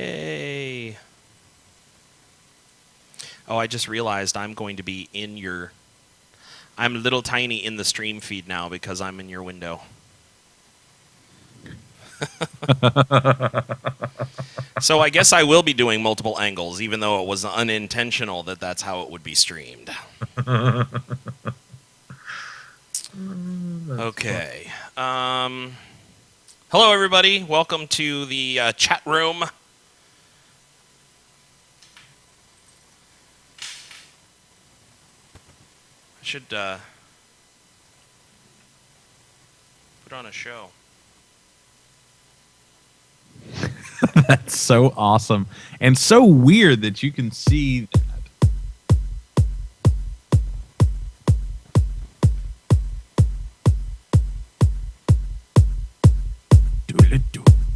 Hey. Oh, I just realized I'm going to be in your... I'm a little tiny in the stream feed now because I'm in your window. So I guess I will be doing multiple angles, even though it was unintentional that that's how it would be streamed. Okay. Hello, everybody. Welcome to the chat room. I should put on a show. That's so awesome. And so weird that you can see that.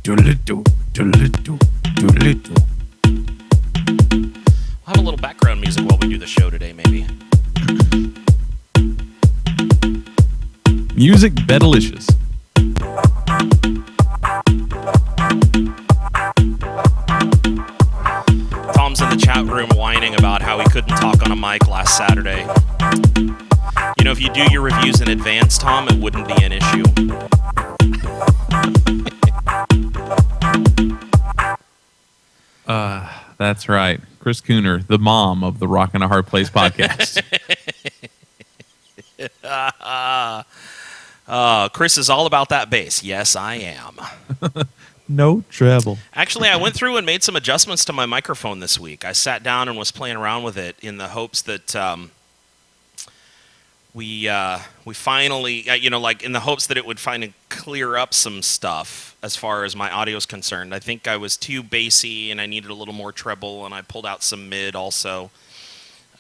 We'll have a little background music while we do the show today, maybe. Music bedelicious. Tom's in the chat room whining about how he couldn't talk on a mic last Saturday. You know, if you do your reviews in advance, Tom, it wouldn't be an issue. That's right. Chris Cooner, the mom of the Rockin' a Hard Place podcast. Chris is all about that bass. Yes, I am. No treble. Actually, I went through and made some adjustments to my microphone this week. I sat down and was playing around with it in the hopes that we finally, like in the hopes that it would finally clear up some stuff as far as my audio is concerned. I think I was too bassy and I needed a little more treble, and I pulled out some mid also.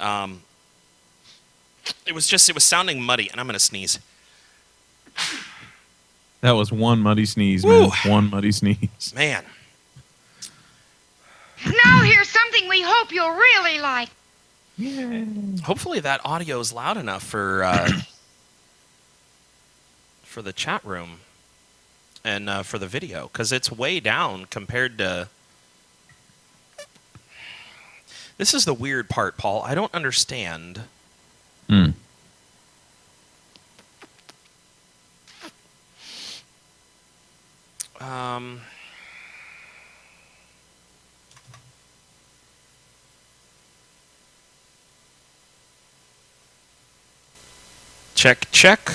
It was sounding muddy, and I'm going to sneeze. That was one muddy sneeze, man. One muddy sneeze. Man. Now here's something we hope you'll really like. Yeah. Hopefully that audio is loud enough for the chat room and for the video, because it's way down compared to... This is the weird part, Paul. I don't understand. Check.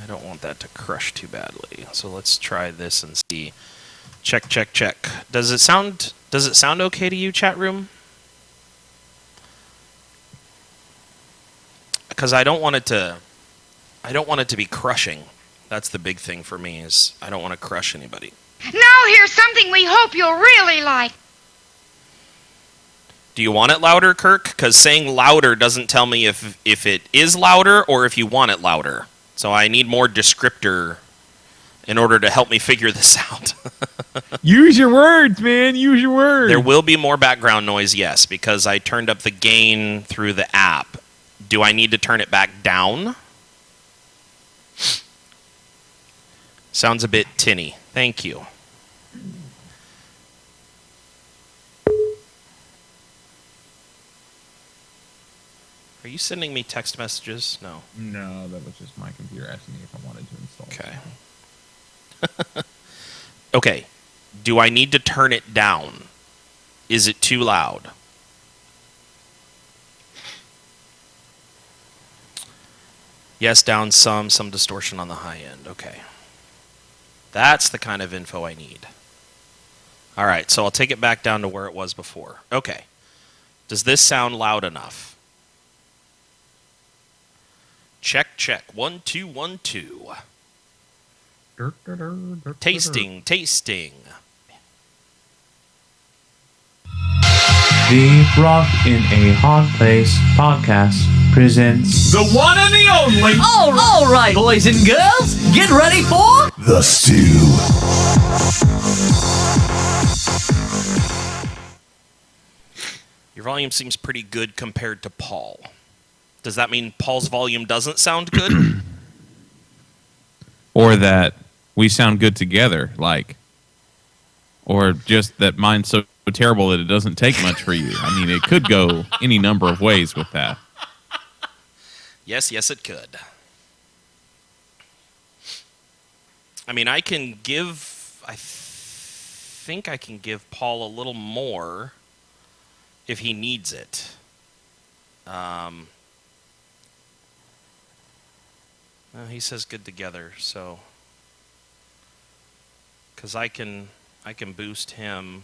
I don't want that to crush too badly. So let's try this and see. Check. Does it sound okay to you, chat room? Because I don't want it to be crushing. That's the big thing for me, is I don't want to crush anybody. Now here's something we hope you'll really like. Do you want it louder, Kirk? Because saying louder doesn't tell me if it is louder or if you want it louder. So I need more descriptor in order to help me figure this out. Use your words, man. Use your words. There will be more background noise, yes, because I turned up the gain through the app. Do I need to turn it back down? Sounds a bit tinny. Thank you. Are you sending me text messages? No. No, that was just my computer asking me if I wanted to install Okay. Okay. Do I need to turn it down? Is it too loud? Yes, down some distortion on the high end. Okay. That's the kind of info I need. All right, so I'll take it back down to where it was before. Okay. Does this sound loud enough? Check. 1, 2, 1, 2. Tasting. The Rock in a Hot Place podcast presents the one and the only. All right, boys and girls, get ready for The Stew. Your volume seems pretty good compared to Paul. Does that mean Paul's volume doesn't sound good? Or that we sound good together, like. Or just that mine's so terrible that it doesn't take much for you. I mean, it could go any number of ways with that. Yes, it could. I mean, I think I can give Paul a little more if he needs it. Well, he says good together, so because I can boost him.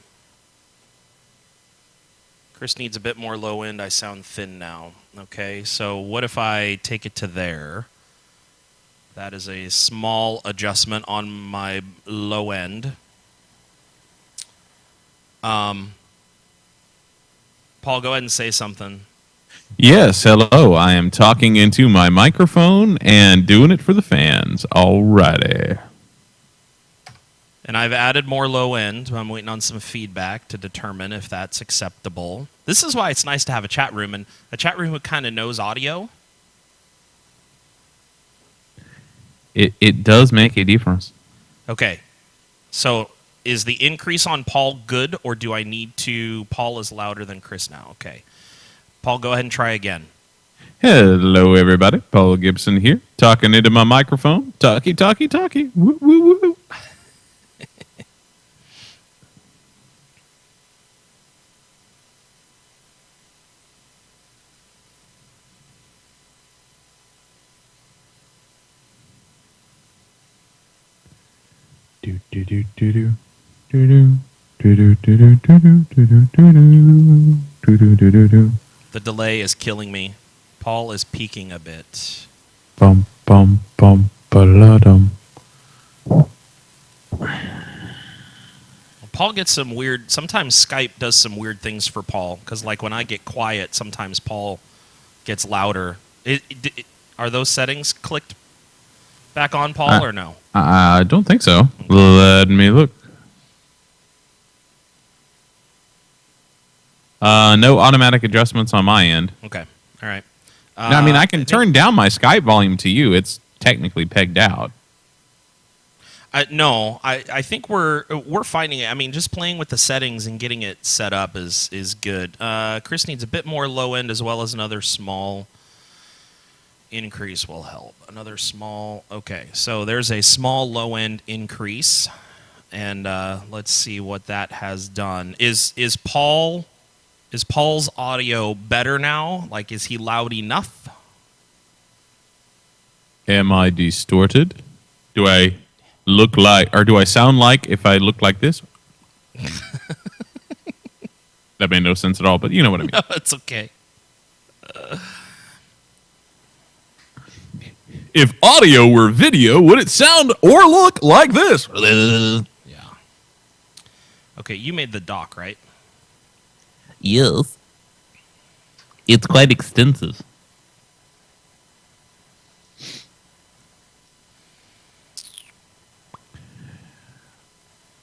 Chris needs a bit more low end. I sound thin now. Okay, so what if I take it to there? That is a small adjustment on my low end. Paul, go ahead and say something. Yes, hello. I am talking into my microphone and doing it for the fans. Alrighty. And I've added more low end. I'm waiting on some feedback to determine if that's acceptable. This is why it's nice to have a chat room, and a chat room who kind of knows audio. It does make a difference. Okay. So is the increase on Paul good, or do I need to... Paul is louder than Chris now. Okay. Paul, go ahead and try again. Hello, everybody. Paul Gibson here, talking into my microphone. Talkie, talkie, talkie. Woo, woo, woo. Do do do do do do do do do do do do do do do do. The delay is killing me. Paul is peaking a bit. Bum bum bum ba-la-dum. Paul gets some weird... Sometimes Skype does some weird things for Paul, because like when I get quiet, sometimes Paul gets louder. Are those settings clicked back on, Paul, or no? I don't think so. Let me look. No automatic adjustments on my end. Okay. All right. No, I mean, I can turn down my Skype volume to you. It's technically pegged out. No, I think we're finding it. I mean, just playing with the settings and getting it set up is good. Chris needs a bit more low end, as well as another small increase will help. Another small... Okay, so there's a small low end increase, and let's see what that has done. Is Paul's audio better now? Like, is he loud enough? Am I distorted? Do I look like, or do I sound like if I look like this? That made no sense at all, but you know what I mean. No, it's okay. If audio were video, would it sound or look like this? Yeah. Okay, you made the doc, right? Yes. It's quite extensive.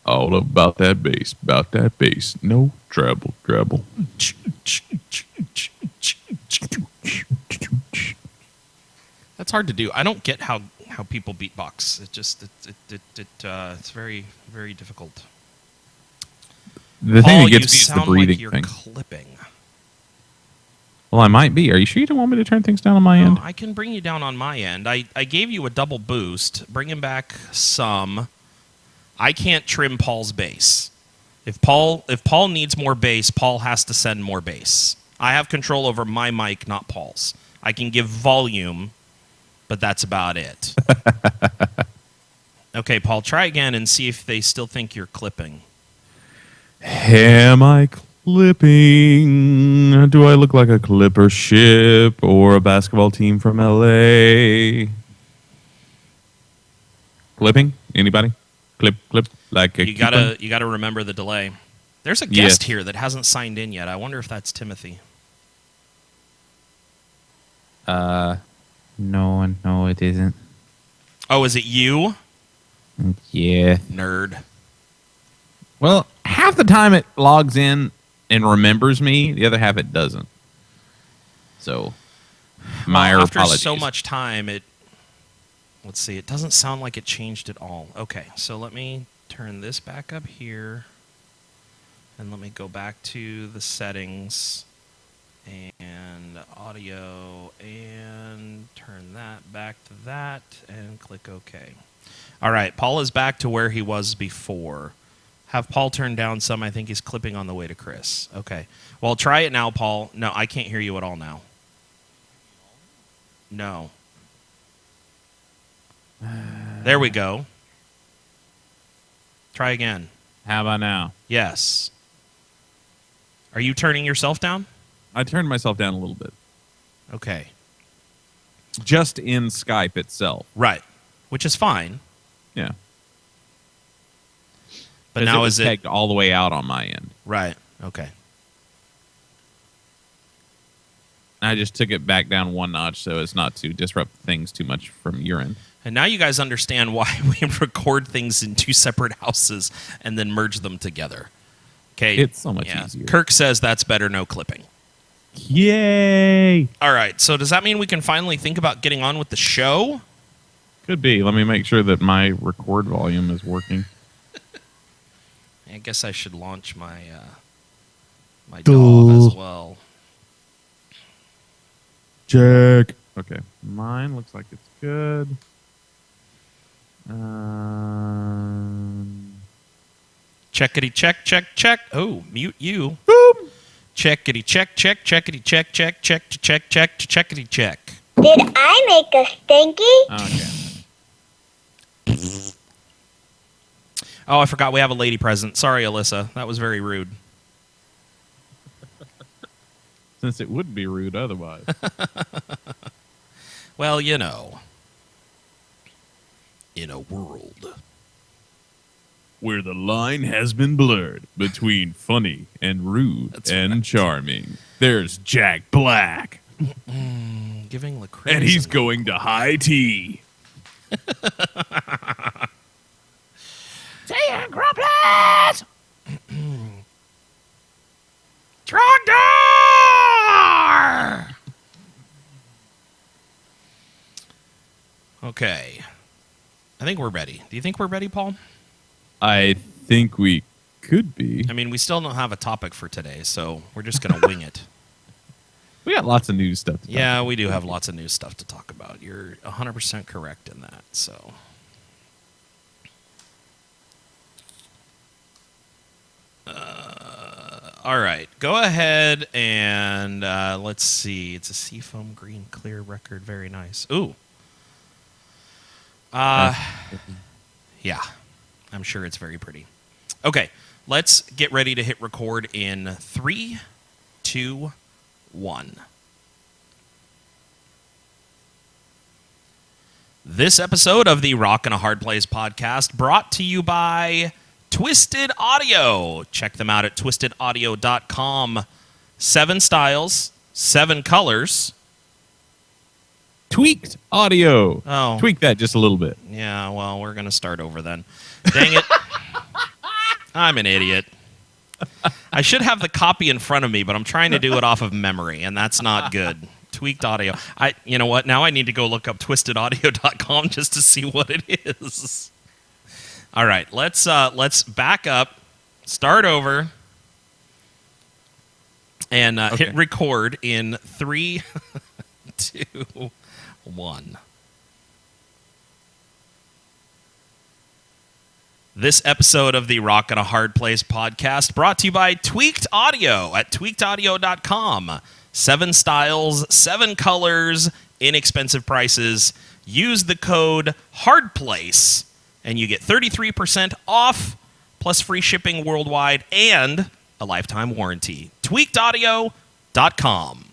All about that bass, no treble. That's hard to do. I don't get how people beatbox. It's very, very difficult. The thing Paul, that gets you me is the sound breathing like you're thing. clipping. Well, I might be. Are you sure you don't want me to turn things down on my end? I can bring you down on my end. I gave you a double boost. Bring him back some. I can't trim Paul's bass. If Paul needs more bass, Paul has to send more bass. I have control over my mic, not Paul's. I can give volume, but that's about it. Okay, Paul, try again and see if they still think you're clipping. Am I clipping? Do I look like a clipper ship or a basketball team from LA? Clipping? Anybody? Clip like a You gotta remember the delay. There's a guest here that hasn't signed in yet. I wonder if that's Timothy. No, it isn't. Oh, is it you? Yeah. Nerd. Well, half the time it logs in and remembers me, the other half it doesn't. So, my Well, after apologies. so much time, let's see, it doesn't sound like it changed at all. Okay, so let me turn this back up here. And let me go back to the settings and audio and turn that back to that and click OK. All right, Paul is back to where he was before. Have Paul turn down some. I think he's clipping on the way to Chris. Okay. Well, try it now, Paul. No, I can't hear you at all now. No. There we go. Try again. How about now? Yes. Are you turning yourself down? I turned myself down a little bit. Okay. Just in Skype itself. Right. Which is fine. Yeah. But now is it pegged all the way out on my end? Right. Okay. I just took it back down one notch so as not to disrupt things too much from your end. And now you guys understand why we record things in two separate houses and then merge them together. Okay. It's so much easier. Kirk says that's better, no clipping. Yay! All right. So does that mean we can finally think about getting on with the show? Could be. Let me make sure that my record volume is working. I guess I should launch my my dog as well. Check. Okay. Mine looks like it's good. Checkity check, check, check. Oh, mute you. Boom. Checkity check, check, checkity check, check, check, check, check, checkity check. Did I make a stinky? Okay. Oh, I forgot we have a lady present. Sorry, Alyssa. That was very rude. Since it would be rude otherwise. Well, you know. In a world Where the line has been blurred between funny and rude and charming. There's Jack Black. giving Lacroix. And he's going to high tea. See you, Grumblers! Trogdor! Okay. I think we're ready. Do you think we're ready, Paul? I think we could be. I mean, we still don't have a topic for today, so we're just going to wing it. We got lots of news stuff to talk Yeah, about. we do have lots of new stuff to talk about. You're 100% correct in that, so... all right, go ahead and let's see. It's a seafoam green clear record. Very nice. Ooh. Yeah, I'm sure it's very pretty. Okay, let's get ready to hit record in 3, 2, 1. This episode of the Rock and a Hard Place podcast brought to you by Twisted Audio. Check them out at twistedaudio.com. 7 styles, 7 colors. Tweaked audio. Oh. Tweak that just a little bit. Yeah, well, we're going to start over then. Dang it. I'm an idiot. I should have the copy in front of me, but I'm trying to do it off of memory, and that's not good. Tweaked audio. You know what? Now I need to go look up twistedaudio.com just to see what it is. All right, let's back up, start over, and hit record in 3, 2, 1. This episode of the Rock and a Hard Place podcast brought to you by Tweaked Audio at tweakedaudio.com. 7 styles, 7 colors, inexpensive prices. Use the code HARDPLACE, and you get 33% off, plus free shipping worldwide and a lifetime warranty. tweakedaudio.com.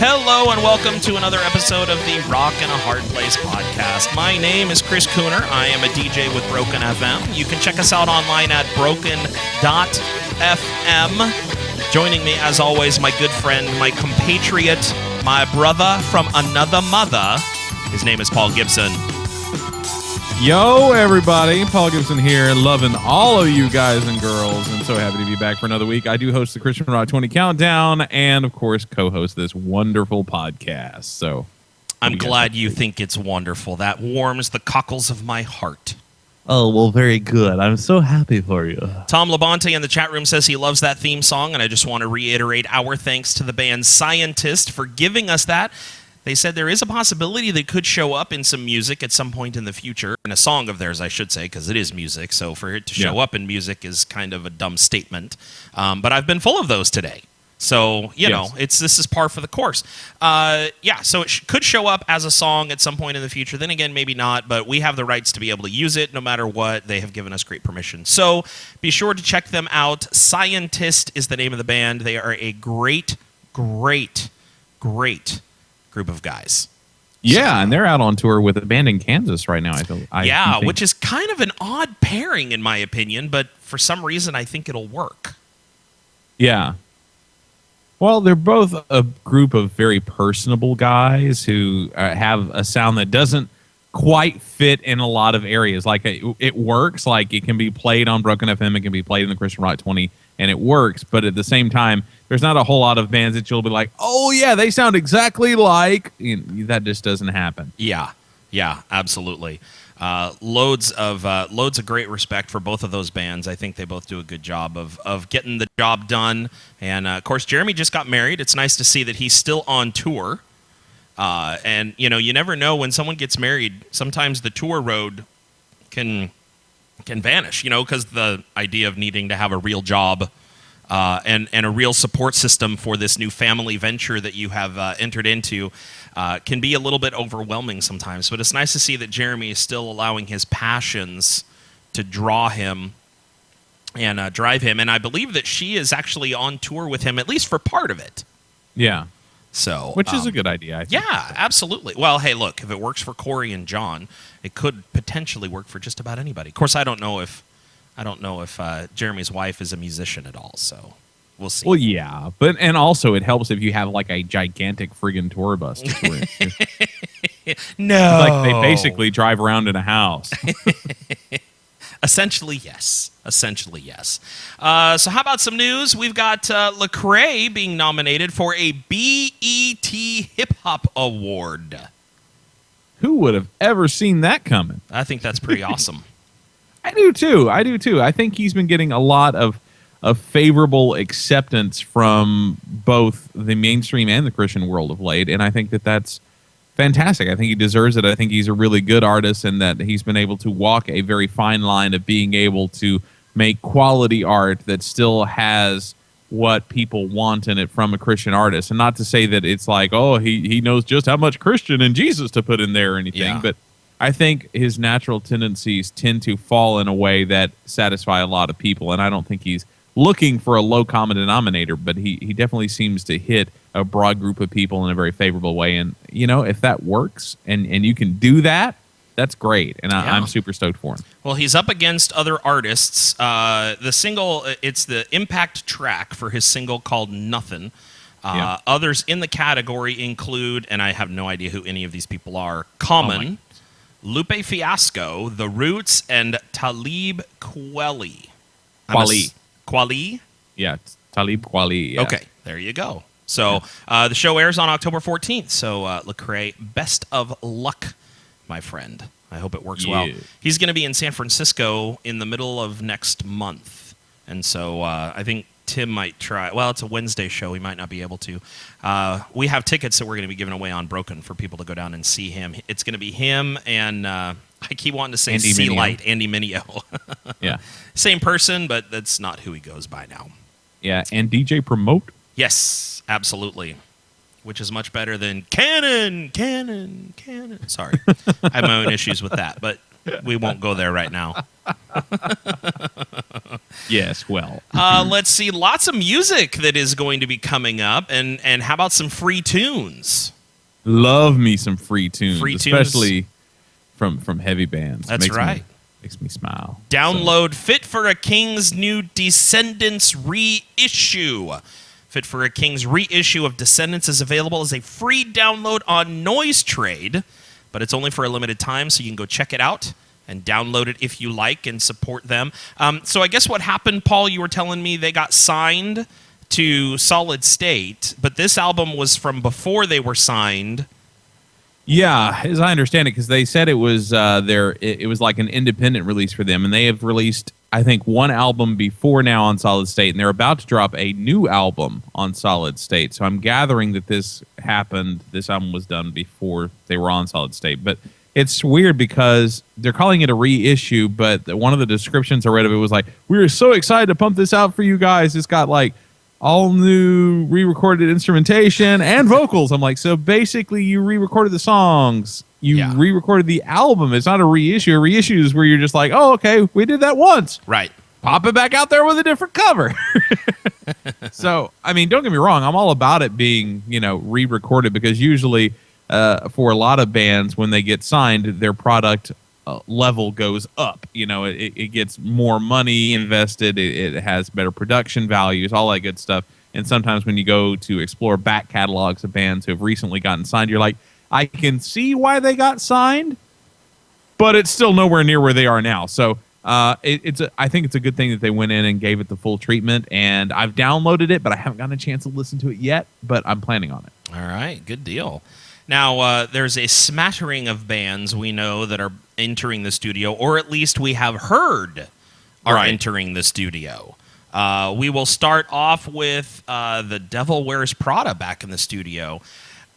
Hello and welcome to another episode of the Rock and a Hard Place podcast. My name is Chris Cooner. I am a DJ with Broken FM. You can check us out online at broken.fm. Joining me, as always, my good friend, my compatriot, my brother from another mother, His name is Paul Gibson. Yo, everybody. Paul Gibson here, loving all of you guys and girls, and so happy to be back for another week. I do host the Christian Rock 20 Countdown and, of course, co-host this wonderful podcast. So I'm glad you think it's wonderful. That warms the cockles of my heart. Oh, well, very good. I'm so happy for you. Tom Labonte in the chat room says he loves that theme song, and I just want to reiterate our thanks to the band Scientist for giving us that. They said there is a possibility they could show up in some music at some point in the future, in a song of theirs, I should say, because it is music, so for it to show up in music is kind of a dumb statement. But I've been full of those today. So, you know, this is par for the course. So it could show up as a song at some point in the future. Then again, maybe not, but we have the rights to be able to use it no matter what. They have given us great permission. So be sure to check them out. Scientist is the name of the band. They are a great group of guys. Yeah, and they're out on tour with a band in Kansas right now. I think. Which is kind of an odd pairing in my opinion, but for some reason I think it'll work. Yeah. Well, they're both a group of very personable guys who have a sound that doesn't quite fit in a lot of areas. Like it works, like it can be played on Broken FM, it can be played in the Christian Rock 20, and it works. But at the same time, there's not a whole lot of bands that you'll be like, oh yeah, they sound exactly like. That just doesn't happen. Yeah, absolutely. Loads of great respect for both of those bands. I think they both do a good job of getting the job done. And of course, Jeremy just got married. It's nice to see that he's still on tour. And you know, you never know when someone gets married. Sometimes the tour road can vanish. You know, because the idea of needing to have a real job and a real support system for this new family venture that you have entered into can be a little bit overwhelming sometimes. But it's nice to see that Jeremy is still allowing his passions to draw him and drive him. And I believe that she is actually on tour with him, at least for part of it. Yeah. So, which is a good idea, I think. Yeah, absolutely. Well, hey, look, if it works for Corey and John, it could potentially work for just about anybody. Of course, I don't know if Jeremy's wife is a musician at all, so we'll see. Well, yeah, and also it helps if you have like a gigantic friggin' tour bus to tour in. No, like they basically drive around in a house. Essentially, yes. So how about some news? We've got Lecrae being nominated for a BET Hip Hop Award. Who would have ever seen that coming? I think that's pretty awesome. I do too. I think he's been getting a lot of favorable acceptance from both the mainstream and the Christian world of late, and I think that's fantastic. I think he deserves it. I think he's a really good artist, and that he's been able to walk a very fine line of being able to make quality art that still has what people want in it from a Christian artist. And not to say that it's like, oh, he knows just how much Christian and Jesus to put in there or anything, but I think his natural tendencies tend to fall in a way that satisfy a lot of people, and I don't think he's looking for a low common denominator, but he definitely seems to hit a broad group of people in a very favorable way. And, you know, if that works and you can do that, that's great. And I'm super stoked for him. Well, he's up against other artists. The single, it's the impact track for his single called Nothing. Others in the category include, and I have no idea who any of these people are, Common, Lupe Fiasco, The Roots, and Talib Kweli. Kweli? Yeah, Talib Kweli. Yeah. Okay, there you go. So the show airs on October 14th. So Lecrae, best of luck, my friend. I hope it works well. He's going to be in San Francisco in the middle of next month. And so I think Tim might try. Well, it's a Wednesday show. He might not be able to. We have tickets that we're going to be giving away on Broken for people to go down and see him. It's going to be him and I keep wanting to say Andy Sea Mineo. Light, Andy Mineo. Yeah. Same person, but that's not who he goes by now. Yeah, and DJ Promote. Yes, absolutely. Which is much better than Cannon. Sorry. I have my own issues with that, but we won't go there right now. Yes, well. Let's see. Lots of music that is going to be coming up. And how about some free tunes? Love me some free tunes. Free tunes. Especially from heavy bands. That's right. Makes me smile. Download Fit for a King's new Descendants reissue. Fit for a King's reissue of Descendants is available as a free download on Noise Trade. but it's only for a limited time, so you can go check it out and download it if you like and support them. So I guess what happened, Paul, you were telling me they got signed to Solid State, but this album was from before they were signed. Yeah, as I understand it, because they said it was it was like an independent release for them, and they have released, I think, one album before now on Solid State, and they're about to drop a new album on Solid State. So I'm gathering that this album was done before they were on Solid State. But it's weird because they're calling it a reissue, but one of the descriptions I read of it was like, "We were so excited to pump this out for you guys. It's got like all new re-recorded instrumentation and vocals." I'm like, so basically you re-recorded the songs. You re-recorded the album. It's not a reissue. A reissue is where you're just like, oh, okay, we did that once. Right. Pop it back out there with a different cover. So, I mean, don't get me wrong. I'm all about it being, re-recorded, because usually for a lot of bands, when they get signed, their product level goes up. It gets more money invested. It has better production values, all that good stuff. And sometimes when you go to explore back catalogs of bands who have recently gotten signed, you're like, I can see why they got signed, but it's still nowhere near where they are now. So I think it's a good thing that they went in and gave it the full treatment. And I've downloaded it, but I haven't gotten a chance to listen to it yet. But I'm planning on it. All right, good deal. Now, there's a smattering of bands we know that are entering the studio, or at least we have heard are entering the studio. We will start off with The Devil Wears Prada back in the studio.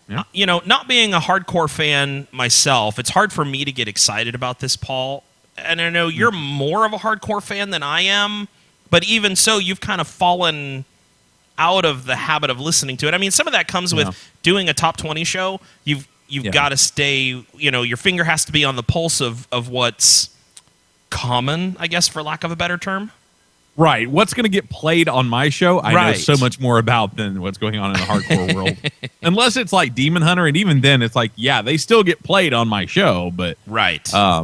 Yeah. Not being a hardcore fan myself, it's hard for me to get excited about this, Paul. And I know you're more of a hardcore fan than I am, but even so, you've kind of fallen out of the habit of listening to it. I mean, some of that comes with doing a top 20 show. You've got to stay, your finger has to be on the pulse of what's common, I guess, for lack of a better term. Right. What's going to get played on my show, I know so much more about than what's going on in the hardcore world. Unless it's like Demon Hunter, and even then it's like, yeah, they still get played on my show, but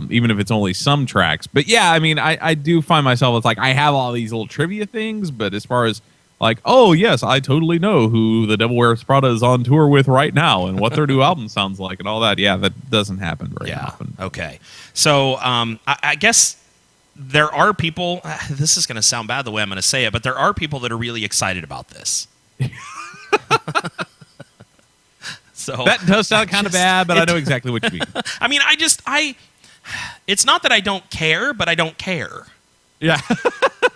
even if it's only some tracks. But yeah, I mean, I do find myself, it's like I have all these little trivia things, but as far as like, oh, yes, I totally know who The Devil Wears Prada is on tour with right now and what their new album sounds like and all that. Yeah, that doesn't happen very often. Okay. So I guess there are people, this is going to sound bad the way I'm going to say it, but there are people that are really excited about this. So that does sound kind of bad, but I know exactly what you mean. I mean, it's not that I don't care, but I don't care. Yeah.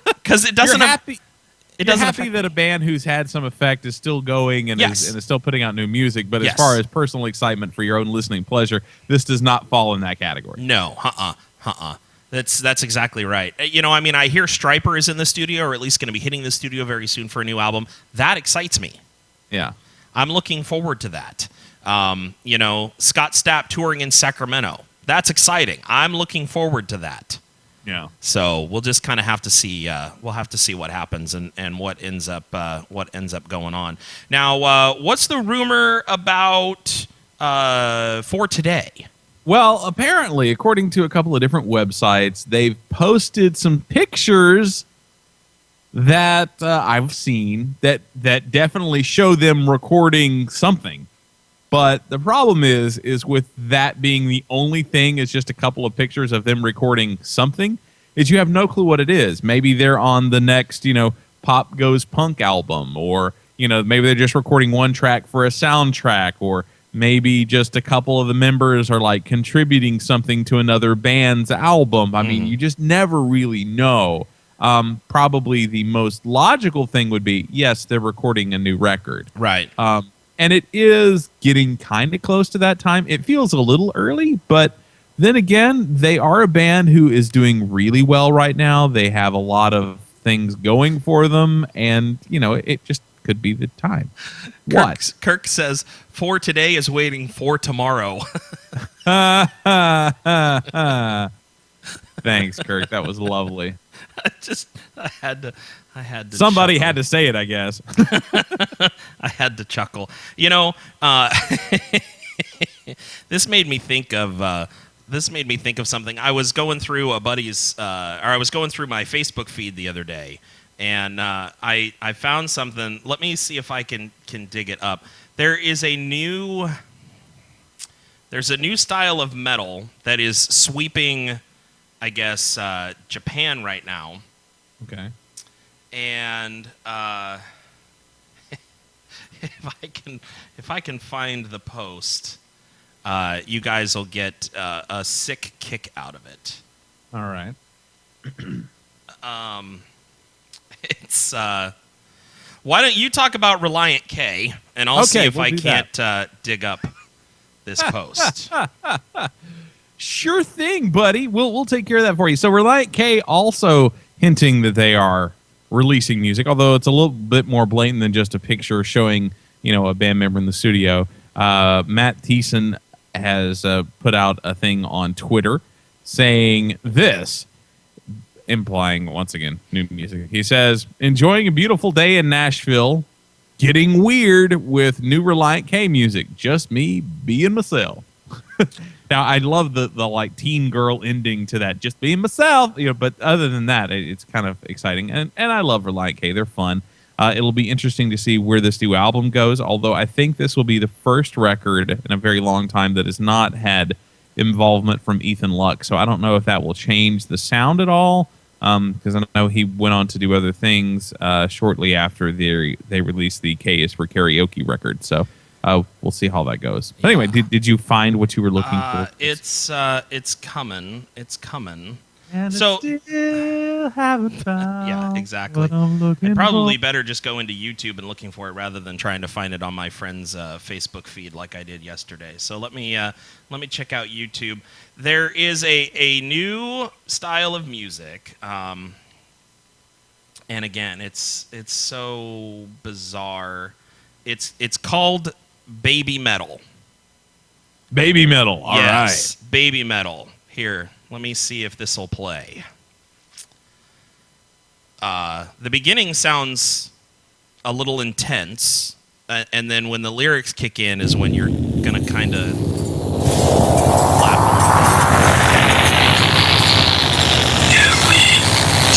Because it doesn't... You're happy that a band who's had some effect is still going and is still putting out new music, but as far as personal excitement for your own listening pleasure, this does not fall in that category. No, That's exactly right. I mean, I hear Stryper is in the studio, or at least going to be hitting the studio very soon for a new album. That excites me. Yeah. I'm looking forward to that. Scott Stapp touring in Sacramento. That's exciting. I'm looking forward to that. Yeah. So we'll just kind of have to see. We'll have to see what happens and what ends up going on. Now, what's the rumor about for today? Well, apparently, according to a couple of different websites, they've posted some pictures that I've seen that definitely show them recording something. But the problem is with that being the only thing, is just a couple of pictures of them recording something, is you have no clue what it is. Maybe they're on the next, Pop Goes Punk album, or, maybe they're just recording one track for a soundtrack, or maybe just a couple of the members are like contributing something to another band's album. I mean, you just never really know. Probably the most logical thing would be, yes, they're recording a new record. Right. And it is getting kind of close to that time. It feels a little early, but then again, they are a band who is doing really well right now. They have a lot of things going for them, and, it just could be the time. Kirk says, for today is waiting for tomorrow. Thanks, Kirk. That was lovely. I had to. Somebody chuckle. had to say it, I guess. I had to chuckle. This made me think of something. I was going through my Facebook feed the other day, and I found something. Let me see if I can dig it up. There is a new There's a new style of metal that is sweeping, I guess, Japan right now. Okay. And if I can find the post, you guys will get a sick kick out of it. All right. It's why don't you talk about Reliant K, and I'll see if I can't dig up this post. Sure thing, buddy. We'll take care of that for you. So Reliant K also hinting that they are releasing music, although it's a little bit more blatant than just a picture showing, a band member in the studio. Matt Thiessen has put out a thing on Twitter saying this, implying, once again, new music. He says, enjoying a beautiful day in Nashville, getting weird with new Reliant K music. Just me being myself. Now, I love the like teen girl ending to that, just being myself, but other than that, it's kind of exciting. And I love Reliant K. They're fun. It'll be interesting to see where this new album goes, although I think this will be the first record in a very long time that has not had involvement from Ethan Luck. So I don't know if that will change the sound at all, because I know he went on to do other things shortly after they released the K is for Karaoke record. So we'll see how that goes. But anyway, did you find what you were looking for? It's coming. It's coming. And So- I still haven't found Yeah, exactly. what I'm looking I'd probably for. better just go into YouTube and looking for it rather than trying to find it on my friend's Facebook feed like I did yesterday. So let me check out YouTube. There is a new style of music, and again, it's so bizarre. It's called baby metal. Baby metal. All right. Yes, baby metal. Here, let me see if this will play. The beginning sounds a little intense, and then when the lyrics kick in is when you're gonna kind of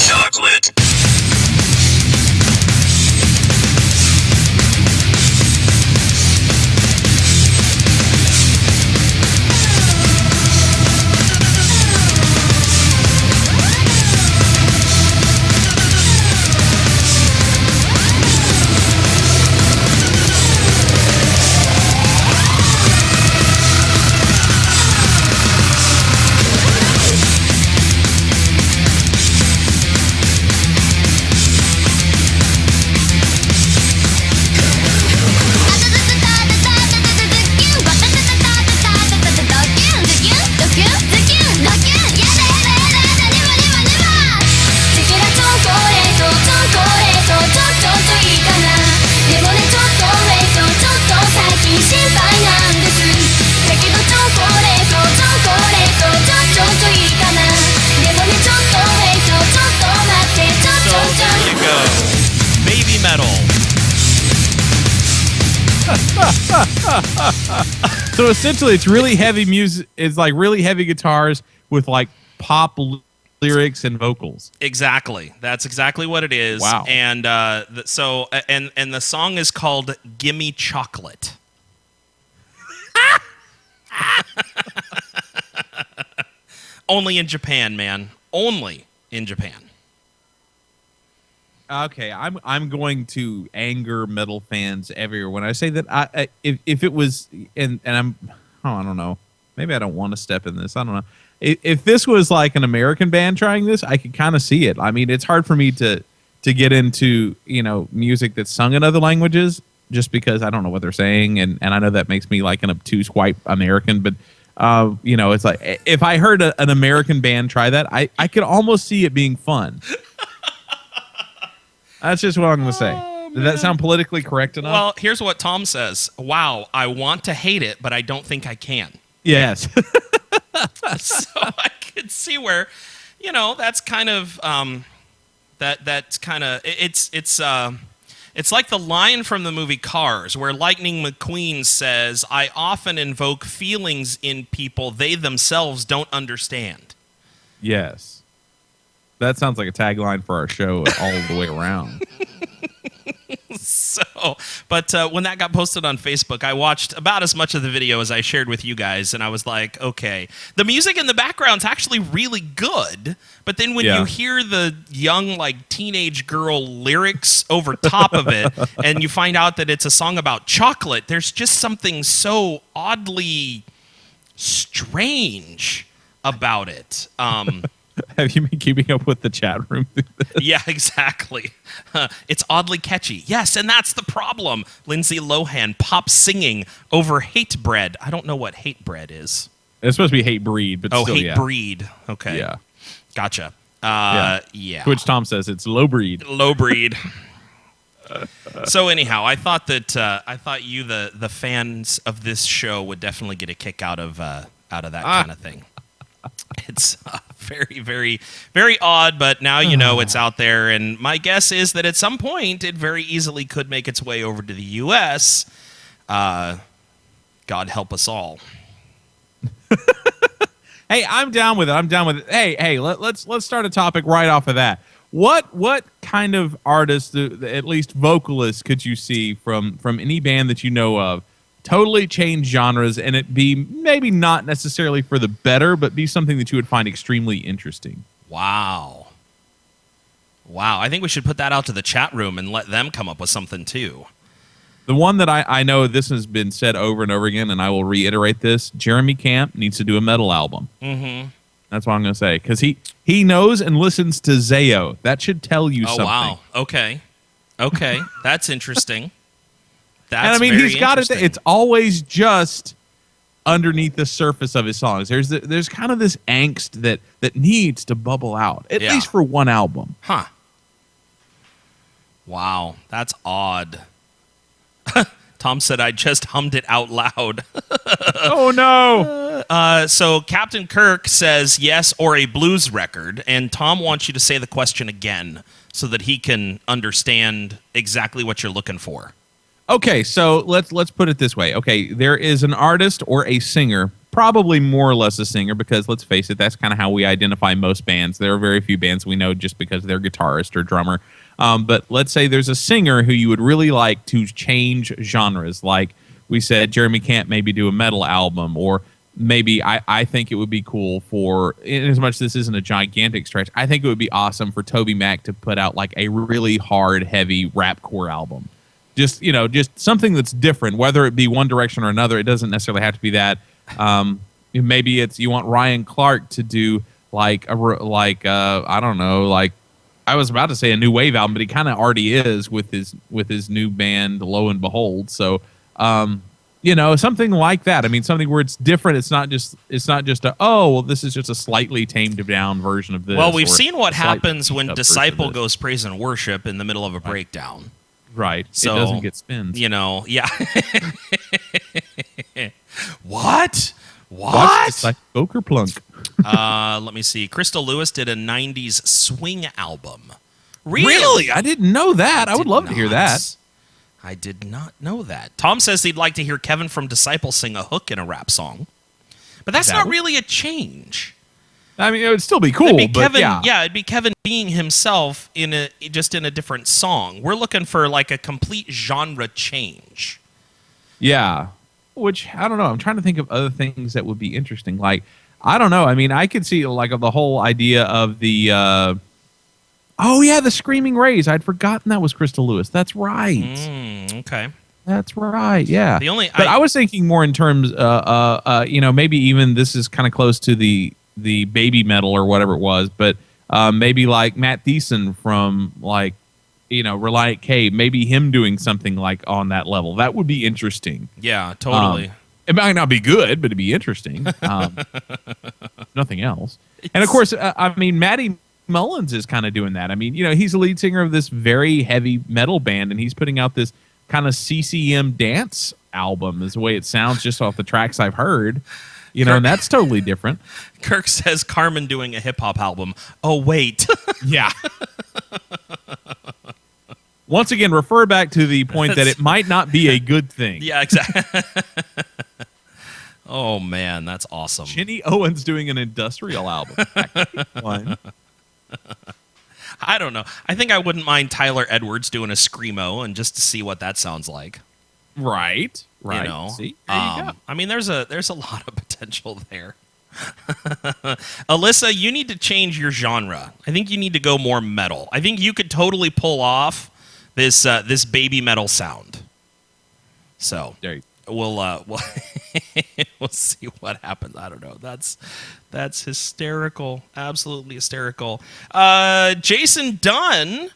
Chocolate. So essentially, it's really heavy music. It's like really heavy guitars with like pop lyrics and vocals. Exactly. That's exactly what it is. Wow. And and the song is called "Gimme Chocolate." Only in Japan, man. Only in Japan. Okay, I'm going to anger metal fans everywhere when I say that. If it was and I don't know. Maybe I don't want to step in this. I don't know. If this was like an American band trying this, I could kind of see it. I mean, it's hard for me to get into music that's sung in other languages just because I don't know what they're saying, and I know that makes me like an obtuse white American, but it's like if I heard an American band try that, I could almost see it being fun. That's just what I'm going to say. Did that sound politically correct enough? Well, here's what Tom says. Wow, I want to hate it, but I don't think I can. Yes. So I could see where, that's kind of that's kind of it's like the line from the movie Cars where Lightning McQueen says, "I often invoke feelings in people they themselves don't understand." Yes. That sounds like a tagline for our show all the way around. But when that got posted on Facebook, I watched about as much of the video as I shared with you guys, and I was like, okay, the music in the background's actually really good, but then when you hear the young, like, teenage girl lyrics over top of it, and you find out that it's a song about chocolate, there's just something so oddly strange about it. Have you been keeping up with the chat room? Yeah, exactly. It's oddly catchy. Yes, and that's the problem. Lindsay Lohan pop singing over Hate Bread. I don't know what Hate Bread is. It's supposed to be Hate Breed, but still, Hate Breed. Okay. Yeah. Gotcha. Yeah. Which Tom says it's low breed. Low breed. So anyhow, I thought you, the fans of this show, would definitely get a kick out of that kind of thing. It's very, very, very odd, but now you know it's out there, and my guess is that at some point it very easily could make its way over to the U.S. God help us all. Hey, I'm down with it. Hey, let's start a topic right off of that. What kind of artists, at least vocalists, could you see from any band that you know of totally change genres and it be maybe not necessarily for the better, but be something that you would find extremely interesting? Wow. I think we should put that out to the chat room and let them come up with something too. The one that I know, this has been said over and over again, and I will reiterate this, Jeremy Camp needs to do a metal album. Mm-hmm. That's what I'm going to say, because he knows and listens to Zayo. That should tell you something. Oh, wow. Okay. That's interesting. And I mean, he's got it. It's always just underneath the surface of his songs. There's kind of this angst that needs to bubble out, at least for one album. Huh. Wow, that's odd. Tom said I just hummed it out loud. Oh, no. So Captain Kirk says yes or a blues record, and Tom wants you to say the question again so that he can understand exactly what you're looking for. Okay, so let's put it this way. Okay, there is an artist or a singer, probably more or less a singer, because let's face it, that's kind of how we identify most bands. There are very few bands we know just because they're guitarist or drummer. But let's say there's a singer who you would really like to change genres. Like we said, Jeremy Camp maybe do a metal album, or maybe I think it would be cool for, in as much as this isn't a gigantic stretch, I think it would be awesome for Toby Mac to put out like a really hard, heavy rapcore album. Just something that's different, whether it be one direction or another. It doesn't necessarily have to be that. Maybe it's you want Ryan Clark to do I don't know, like I was about to say a new wave album, but he kind of already is with his new band, Lo and Behold. So, something like that. I mean, something where it's different. It's not just this is just a slightly tamed down version of this. Well, we've seen what happens when Disciple goes praise and worship in the middle of a breakdown. Right. So, it doesn't get spins. Yeah. What? It's like poker plunk. Let me see. Crystal Lewis did a 90s swing album. Really? I didn't know that. I would love to hear that. I did not know that. Tom says he'd like to hear Kevin from Disciple sing a hook in a rap song. But that's not really a change. I mean, it would still be cool. It'd be but Kevin, it'd be Kevin being himself in a different song. We're looking for like a complete genre change. Yeah, which I don't know. I'm trying to think of other things that would be interesting. Like, I don't know. I mean, I could see like the whole idea of the the Screaming Rays. I'd forgotten that was Crystal Lewis. That's right. Okay. That's right. Yeah. I was thinking more in terms, maybe even this is kind of close to the baby metal or whatever it was, but maybe like Matt Thiessen from Reliant K, maybe him doing something like on that level. That would be interesting. Yeah, totally. It might not be good, but it'd be interesting. Nothing else. And of course, Matty Mullins is kind of doing that. I mean, he's the lead singer of this very heavy metal band, and he's putting out this kind of CCM dance album is the way it sounds just off the tracks I've heard. And that's totally different. Kirk says Carmen doing a hip-hop album. Oh, wait. Yeah. Once again, refer back to the point that it might not be a good thing. Yeah, exactly. Oh, man, that's awesome. Jenny Owens doing an industrial album. One. I don't know. I think I wouldn't mind Tyler Edwards doing a screamo and just to see what that sounds like. Right. You know, See, there you go. I mean, there's a lot of potential there. Alyssa, you need to change your genre. I think you need to go more metal. I think you could totally pull off this baby metal sound. So There you we'll we'll see what happens. I don't know. That's hysterical. Absolutely hysterical. Jason Dunn,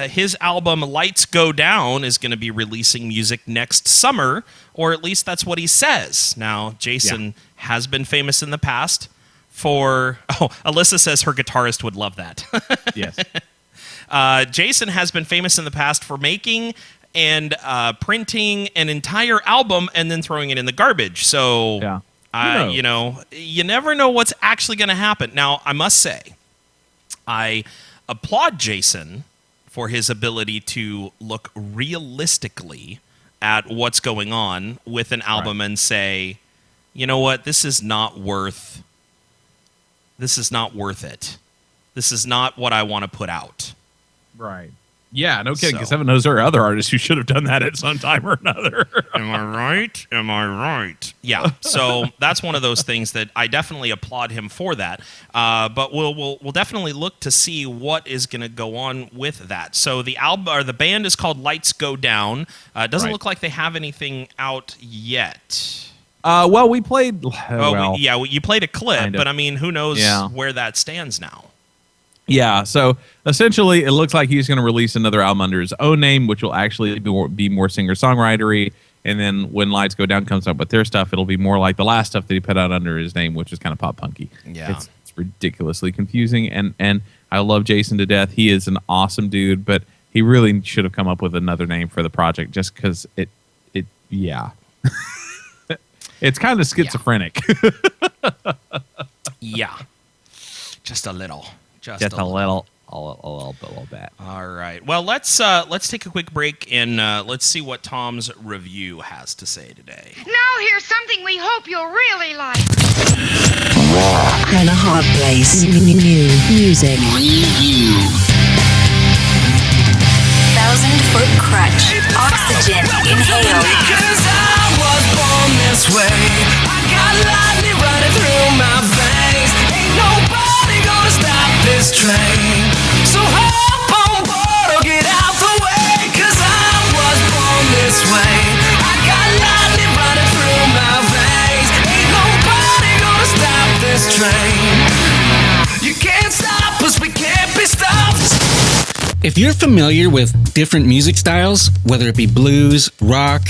his album Lights Go Down is going to be releasing music next summer, or at least that's what he says. Now, Jason has been famous in the past for... Oh, Alyssa says her guitarist would love that. Yes. Jason has been famous in the past for making and printing an entire album and then throwing it in the garbage. So, Yeah. you know, you never know what's actually going to happen. Now, I must say, I applaud Jason for his ability to look realistically at what's going on with an album and say, you know what, this is not worth it. This is not what I want to put out. Right. Yeah, no kidding. Because So- heaven knows there are other artists who should have done that at some time or another. Am I right? Am I right? Yeah. So that's one of those things that I definitely applaud him for that. But we'll definitely look to see what is going to go on with that. So the album or the band is called Lights Go Down. It doesn't Right. look like they have anything out yet. Well, we played. You played a clip, kind of. but I mean, who knows Yeah. where that stands now? Yeah, so essentially, it looks like he's going to release another album under his own name, which will actually be more singer-songwritery. And then when Lights Go Down comes up with their stuff, it'll be more like the last stuff that he put out under his name, which is kind of pop-punky. Yeah. It's ridiculously confusing, and I love Jason to death. He is an awesome dude, but he really should have come up with another name for the project just because yeah. It's kind of schizophrenic. Yeah. Just a little. Just a little bit. All right. Well, let's take a quick break and let's see what Tom's review has to say today. Now here's something we hope you'll really like. And a hard place. New music. 1,000-foot crutch. Oxygen. Inhale. Because I was born this way. I got lightning running through my veins. Ain't nobody gonna stop this train. So hop on board or get out the way. Cause I was born this way. I got lightning running through my veins. Ain't nobody gonna stop this train. You can't stop us, we can't be stopped. If you're familiar with different music styles, whether it be blues, rock,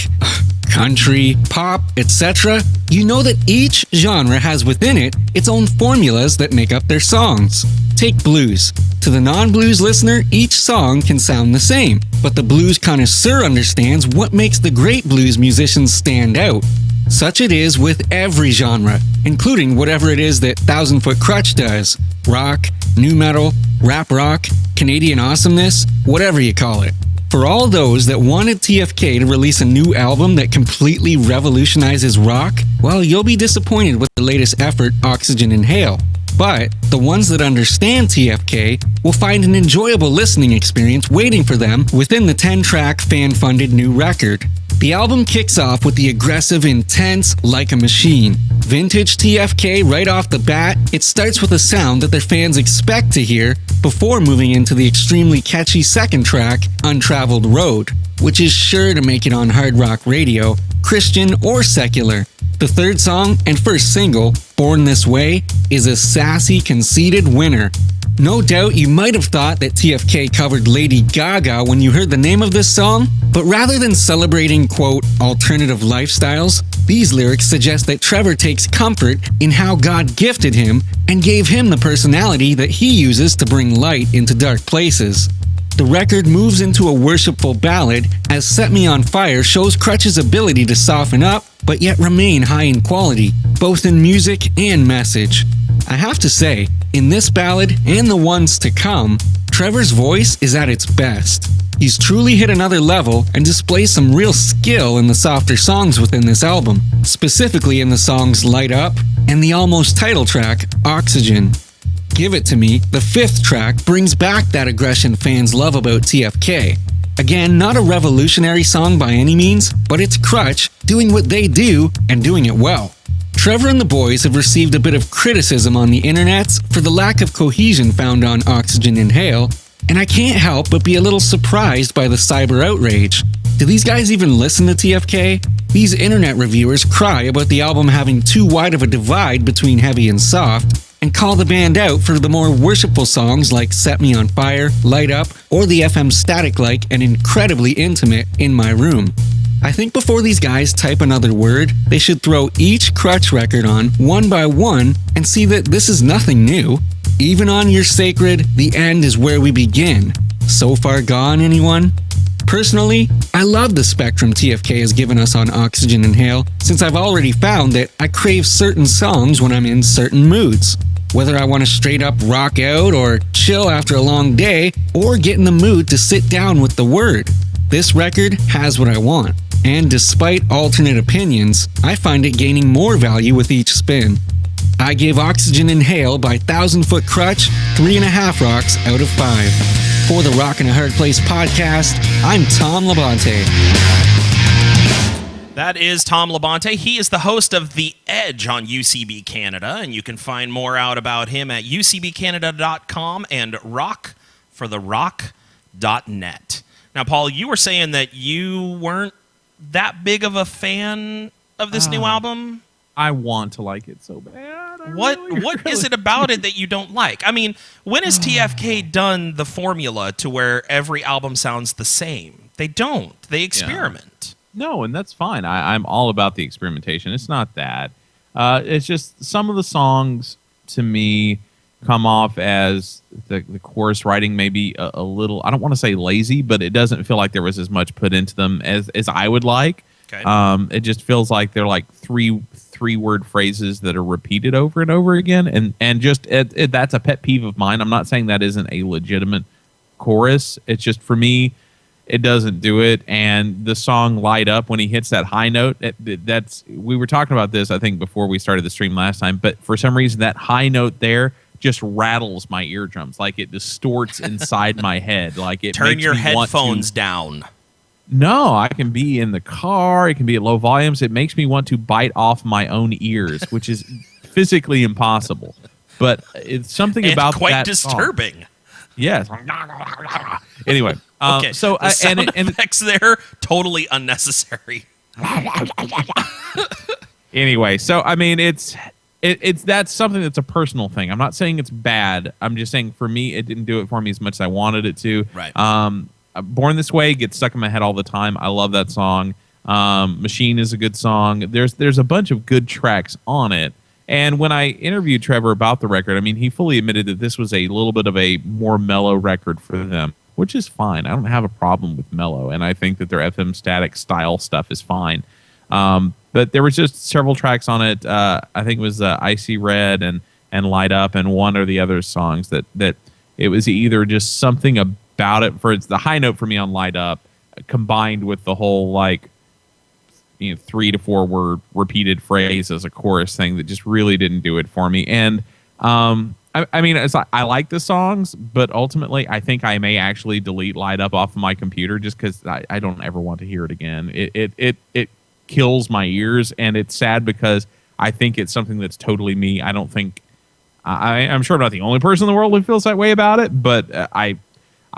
country, pop, etc., you know that each genre has within it its own formulas that make up their songs. Take blues. To the non-blues listener, each song can sound the same, but the blues connoisseur understands what makes the great blues musicians stand out. Such it is with every genre, including whatever it is that 1,000-Foot Crutch does. Rock, new metal, rap rock, Canadian awesomeness, whatever you call it. For all those that wanted TFK to release a new album that completely revolutionizes rock, well, you'll be disappointed with the latest effort, Oxygen Inhale. But the ones that understand TFK will find an enjoyable listening experience waiting for them within the 10-track fan-funded new record. The album kicks off with the aggressive, intense Like a Machine. Vintage TFK right off the bat, it starts with a sound that their fans expect to hear before moving into the extremely catchy second track, Untraveled Road, which is sure to make it on hard rock radio, Christian or secular. The third song and first single, Born This Way, is a sassy, conceited winner. No doubt you might have thought that TFK covered Lady Gaga when you heard the name of this song, but rather than celebrating, quote, alternative lifestyles, these lyrics suggest that Trevor takes comfort in how God gifted him and gave him the personality that he uses to bring light into dark places. The record moves into a worshipful ballad as Set Me On Fire shows Crutch's ability to soften up, but yet remain high in quality, both in music and message. I have to say, in this ballad and the ones to come, Trevor's voice is at its best. He's truly hit another level and displays some real skill in the softer songs within this album, specifically in the songs Light Up and the almost title track, Oxygen. Give It To Me, the 5th track, brings back that aggression fans love about TFK. Again, not a revolutionary song by any means, but it's Crutch doing what they do and doing it well. Trevor and the boys have received a bit of criticism on the internets for the lack of cohesion found on Oxygen Inhale, and I can't help but be a little surprised by the cyber outrage. Do these guys even listen to TFK? These internet reviewers cry about the album having too wide of a divide between heavy and soft, and call the band out for the more worshipful songs like Set Me On Fire, Light Up, or the FM static-like and incredibly intimate In My Room. I think before these guys type another word, they should throw each Crutch record on one by one and see that this is nothing new. Even on Your Sacred, the end is where we begin. So Far Gone, anyone? Personally, I love the spectrum TFK has given us on Oxygen Inhale, since I've already found that I crave certain songs when I'm in certain moods. Whether I want to straight up rock out or chill after a long day, or get in the mood to sit down with the word. This record has what I want, and despite alternate opinions, I find it gaining more value with each spin. I give Oxygen Inhale by 1000 Foot Crutch 3.5 rocks out of 5. For the Rock in a Hard Place podcast, I'm Tom Labonte. That is Tom Labonte. He is the host of The Edge on UCB Canada, and you can find more out about him at ucbcanada.com and rockfortherock.net. Now, Paul, you were saying that you weren't that big of a fan of this new album? I want to like it so bad. What is it about it that you don't like? I mean, when has TFK done the formula to where every album sounds the same? They don't. They experiment. No, and that's fine. I'm all about the experimentation. It's not that. It's just some of the songs, to me, come off as the chorus writing maybe a little, I don't want to say lazy, but it doesn't feel like there was as much put into them as I would like. Okay. It just feels like they're like three-word phrases that are repeated over and over again, and just that's a pet peeve of mine. I'm not saying that isn't a legitimate chorus. It's just, for me, it doesn't do it. And the song Light Up, when he hits that high note, we were talking about this, I think, before we started the stream last time, but for some reason that high note there just rattles my eardrums. Like it distorts inside my head. Like it Turn makes your me headphones down. No, I can be in the car. It can be at low volumes. It makes me want to bite off my own ears, which is physically impossible. But it's something and about quite that disturbing. Song. Yes. Anyway, okay. So the sound effects there totally unnecessary. Anyway, so I mean, it's that's something that's a personal thing. I'm not saying it's bad. I'm just saying for me, it didn't do it for me as much as I wanted it to. Right. Born This Way gets stuck in my head all the time. I love that song. Machine is a good song. There's a bunch of good tracks on it. And when I interviewed Trevor about the record, I mean, he fully admitted that this was a little bit of a more mellow record for them, which is fine. I don't have a problem with mellow, and I think that their FM static style stuff is fine. But there was just several tracks on it. I think it was Icy Red and Light Up and one or the other songs that it was either just something about it. For it's the high note for me on Light Up, combined with the whole 3 to 4 word repeated phrase as a chorus thing that just really didn't do it for me. And I mean, I like the songs, but ultimately I think I may actually delete Light Up off of my computer just because I don't ever want to hear it again. It kills my ears, and it's sad because I think it's something that's totally me. I don't think I'm sure I'm not the only person in the world who feels that way about it, but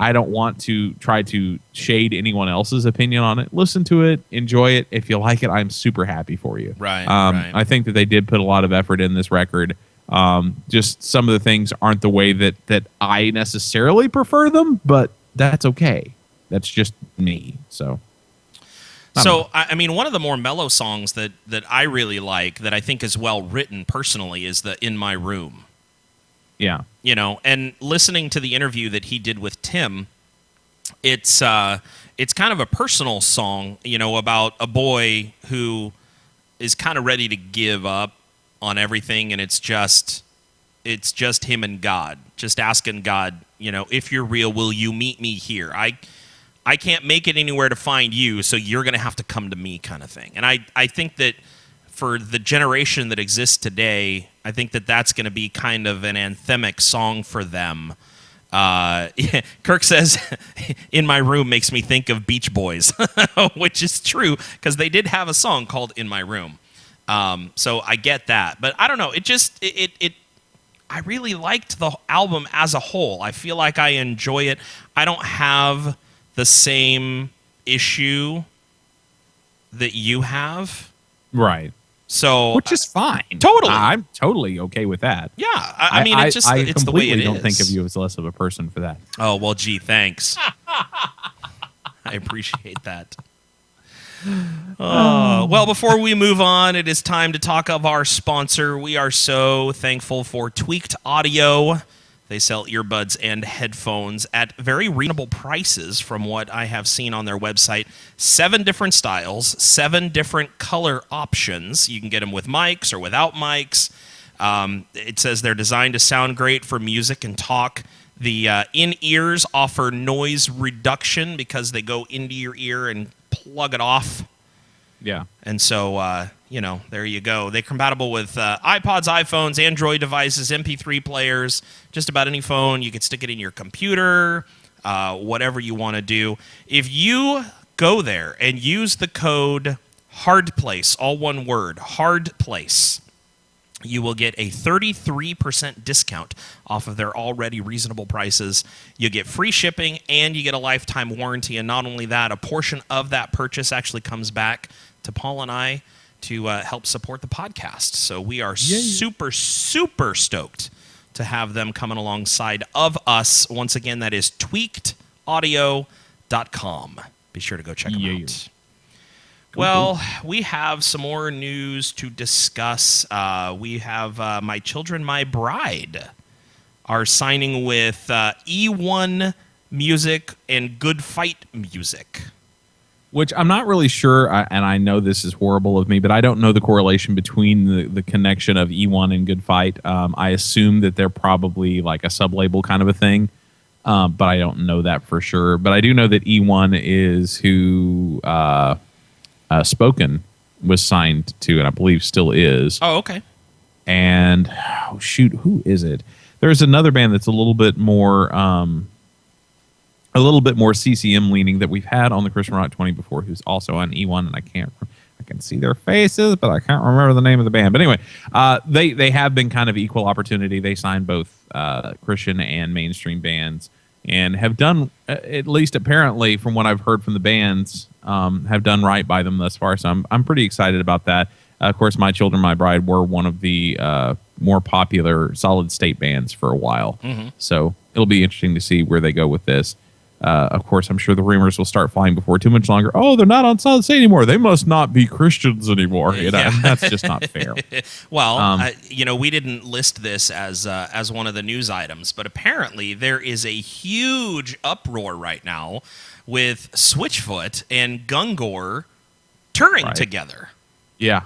I don't want to try to shade anyone else's opinion on it. Listen to it, enjoy it. If you like it, I'm super happy for you. Right. I think that they did put a lot of effort in this record. Just some of the things aren't the way that I necessarily prefer them, but that's okay. That's just me. So I mean, one of the more mellow songs that I really like, that I think is well written personally, is the In My Room. Yeah. You know, and listening to the interview that he did with Tim, it's kind of a personal song, you know, about a boy who is kind of ready to give up on everything, and it's just him and God, just asking God, you know, if you're real, will you meet me here? I can't make it anywhere to find you, so you're going to have to come to me, kind of thing. And I think that for the generation that exists today, I think that's going to be kind of an anthemic song for them. Kirk says, "In My Room" makes me think of Beach Boys, which is true because they did have a song called "In My Room." So I get that, but I don't know. I really liked the album as a whole. I feel like I enjoy it. I don't have the same issue that you have. Right. So, which is fine. Totally. I'm totally okay with that. Yeah. I mean, it's just it's the way it is. I completely don't think of you as less of a person for that. Oh, well, gee, thanks. I appreciate that. Well, before we move on, it is time to talk of our sponsor. We are so thankful for Tweaked Audio. They sell earbuds and headphones at very reasonable prices from what I have seen on their website. 7 different styles, 7 different color options. You can get them with mics or without mics. It says they're designed to sound great for music and talk. The in-ears offer noise reduction because they go into your ear and plug it off. Yeah. And so, there you go. They're compatible with iPods, iPhones, Android devices, MP3 players, just about any phone. You can stick it in your computer, whatever you want to do. If you go there and use the code HARDPLACE, all one word, HARDPLACE, you will get a 33% discount off of their already reasonable prices. You get free shipping and you get a lifetime warranty. And not only that, a portion of that purchase actually comes back to Paul and I to help support the podcast. So we are super, super stoked to have them coming alongside of us. Once again, that is tweakedaudio.com. Be sure to go check them out. Well, we have some more news to discuss. We have My Children, My Bride are signing with E1 Music and Good Fight Music. Which I'm not really sure, and I know this is horrible of me, but I don't know the correlation between the connection of E1 and Good Fight. I assume that they're probably like a sub-label kind of a thing, but I don't know that for sure. But I do know that E1 is who Spoken was signed to, and I believe still is. Oh, okay. And, who is it? There's another band that's a little bit more CCM leaning that we've had on the Christian Rock 20 before, who's also on E1, and I can see their faces, but I can't remember the name of the band. But anyway, they have been kind of equal opportunity. They signed both Christian and mainstream bands, and have done, at least apparently from what I've heard from the bands, have done right by them thus far. So I'm pretty excited about that. Of course, My Children, My Bride were one of the more popular solid state bands for a while. Mm-hmm. So it'll be interesting to see where they go with this. Of course, I'm sure the rumors will start flying before too much longer. Oh, they're not on solid state anymore. They must not be Christians anymore. That's just not fair. Well, we didn't list this as one of the news items, but apparently there is a huge uproar right now with Switchfoot and Gungor touring together. Yeah,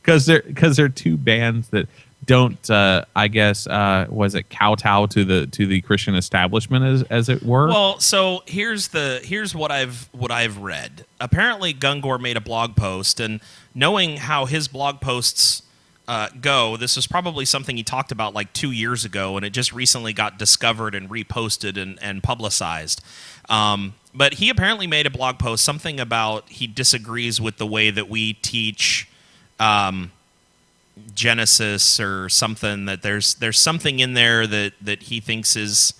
because they're two bands that don't I guess was it kowtow to the Christian establishment as it were. Well, so here's what I've read. Apparently Gungor made a blog post, and knowing how his blog posts go, this was probably something he talked about like 2 years ago, and it just recently got discovered and reposted and publicized. But he apparently made a blog post, something about he disagrees with the way that we teach Genesis or something, that there's something in there that he thinks is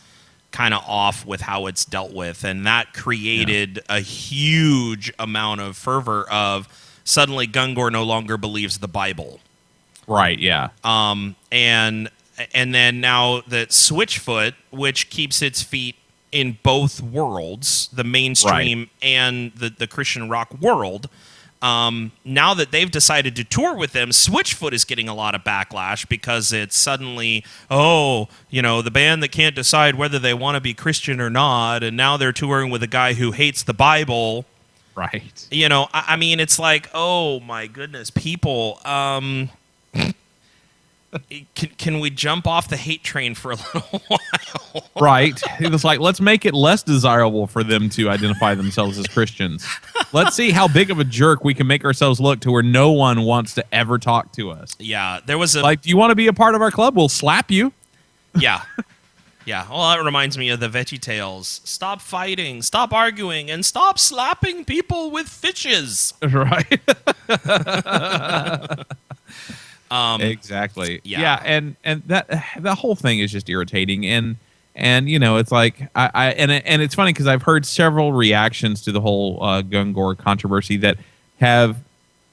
kind of off with how it's dealt with, and that created a huge amount of fervor of suddenly Gungor no longer believes the Bible. Right, yeah. And then now that Switchfoot, which keeps its feet in both worlds, the mainstream and the Christian rock world, now that they've decided to tour with them, Switchfoot is getting a lot of backlash because it's suddenly, the band that can't decide whether they want to be Christian or not, and now they're touring with a guy who hates the Bible. Right. I mean, it's like, oh my goodness, people. can we jump off the hate train for a little while? Right. It was like, let's make it less desirable for them to identify themselves as Christians. Let's see how big of a jerk we can make ourselves look to where no one wants to ever talk to us. Yeah, there was a... Like, do you want to be a part of our club? We'll slap you. Yeah. Yeah. Well, that reminds me of the Veggie Tales. Stop fighting, stop arguing, and stop slapping people with fishes. Right. Exactly. Yeah. And that the whole thing is just irritating. And you know, it's like and it's funny because I've heard several reactions to the whole Gungor controversy that have,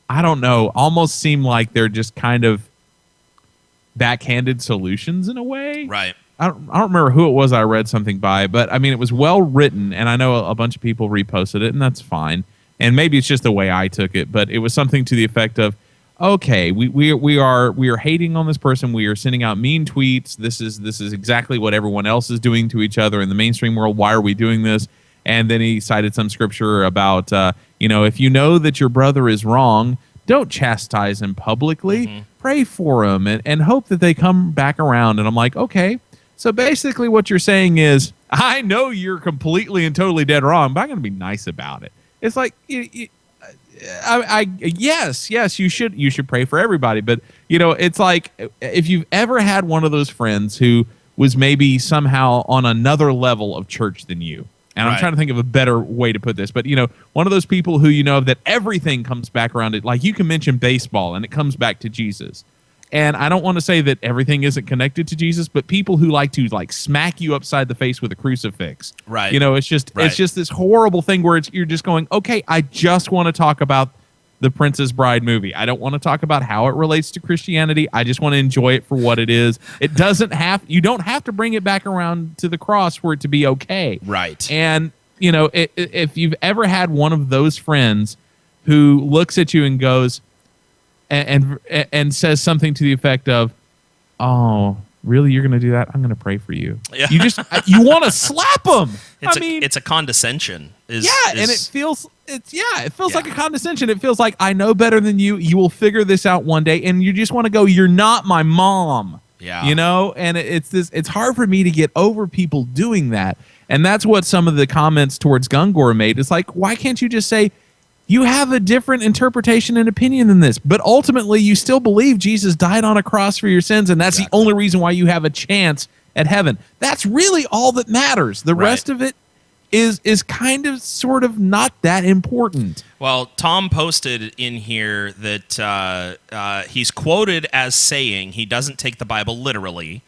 I don't know, almost seem like they're just kind of backhanded solutions in a way. Right. I don't remember who it was I read something by, but I mean, it was well written, and I know a bunch of people reposted it, and that's fine. And maybe it's just the way I took it, but it was something to the effect of, okay, we are hating on this person. We are sending out mean tweets. This is exactly what everyone else is doing to each other in the mainstream world. Why are we doing this? And then he cited some scripture about, if you know that your brother is wrong, don't chastise him publicly. Mm-hmm. Pray for him and hope that they come back around. And I'm like, okay. So basically what you're saying is, I know you're completely and totally dead wrong, but I'm going to be nice about it. It's like, yes, you should pray for everybody. But, it's like if you've ever had one of those friends who was maybe somehow on another level of church than you, and I'm trying to think of a better way to put this, but, one of those people who that everything comes back around it. Like you can mention baseball and it comes back to Jesus. And I don't want to say that everything isn't connected to Jesus, but people who like to smack you upside the face with a crucifix. Right. It's just this horrible thing where you're just going, okay, I just want to talk about the Princess Bride movie. I don't want to talk about how it relates to Christianity. I just want to enjoy it for what it is. You don't have to bring it back around to the cross for it to be okay. Right. And, if you've ever had one of those friends who looks at you and goes, and says something to the effect of, "Oh, really? You're going to do that? I'm going to pray for you." Yeah. You want to slap them. It's a condescension. And it feels like a condescension. It feels like I know better than you. You will figure this out one day, and you just want to go, "You're not my mom." Yeah. And it's hard for me to get over people doing that, and that's what some of the comments towards Gungor made. It's like, why can't you just say, you have a different interpretation and opinion than this, but ultimately you still believe Jesus died on a cross for your sins, and that's the only reason why you have a chance at heaven. That's really all that matters. The rest of it is kind of sort of not that important. Well, Tom posted in here that he's quoted as saying he doesn't take the Bible literally,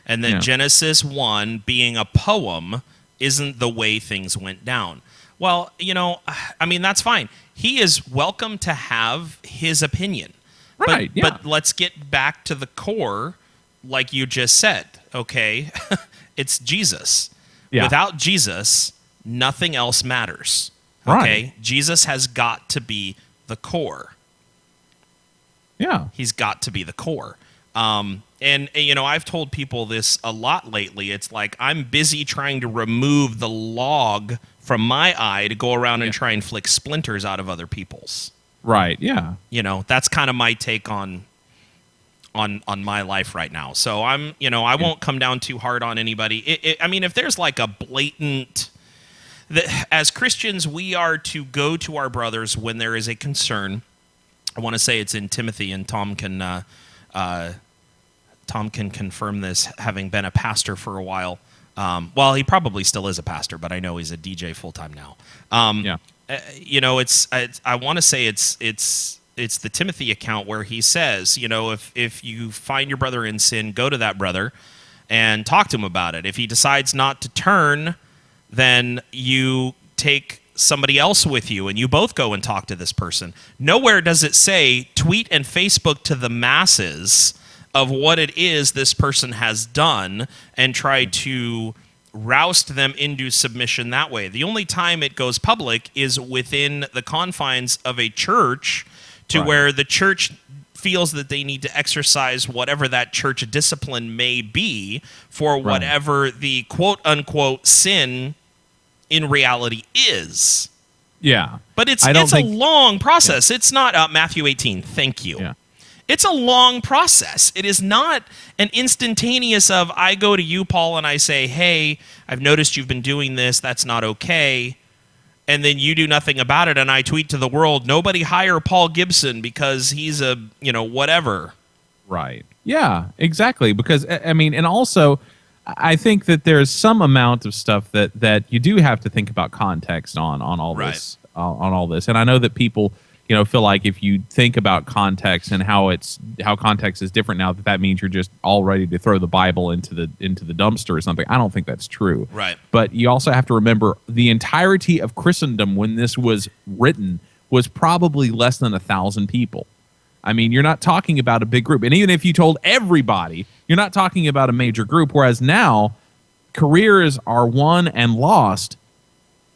and that Genesis 1 being a poem isn't the way things went down. Well, that's fine. He is welcome to have his opinion. Right, But let's get back to the core, like you just said, okay? It's Jesus. Yeah. Without Jesus, nothing else matters. Right. Okay? Jesus has got to be the core. Yeah. He's got to be the core. And I've told people this a lot lately. It's like I'm busy trying to remove the log from my eye to go around and try and flick splinters out of other people's. Right, yeah. That's kind of my take on my life right now. So I'm, I won't come down too hard on anybody. If there's like a blatant... as Christians, we are to go to our brothers when there is a concern. I want to say it's in Timothy, and Tom can confirm this, having been a pastor for a while. Well, he probably still is a pastor, but I know he's a DJ full time now. I want to say it's the Timothy account where he says, if you find your brother in sin, go to that brother and talk to him about it. If he decides not to turn, then you take somebody else with you and you both go and talk to this person. Nowhere does it say tweet and Facebook to the masses of what it is this person has done and try to roust them into submission that way. The only time it goes public is within the confines of a church to where the church feels that they need to exercise whatever that church discipline may be for whatever the quote-unquote sin in reality is. Yeah. But it's a long process. It's not Matthew 18. Thank you. Yeah. It's a long process. It is not an instantaneous of, I go to you, Paul, and I say, hey, I've noticed you've been doing this. That's not okay. And then you do nothing about it, and I tweet to the world, nobody hire Paul Gibson because he's a, whatever. Right. Yeah, exactly. Because, I mean, and also, I think that there's some amount of stuff that you do have to think about context on all this. On all this. And I know that people, feel like if you think about context and how context is different now, that means you're just all ready to throw the Bible into the dumpster or something. I don't think that's true. Right. But you also have to remember the entirety of Christendom when this was written was probably less than 1,000 people. I mean, you're not talking about a big group. And even if you told everybody, you're not talking about a major group. Whereas now, careers are won and lost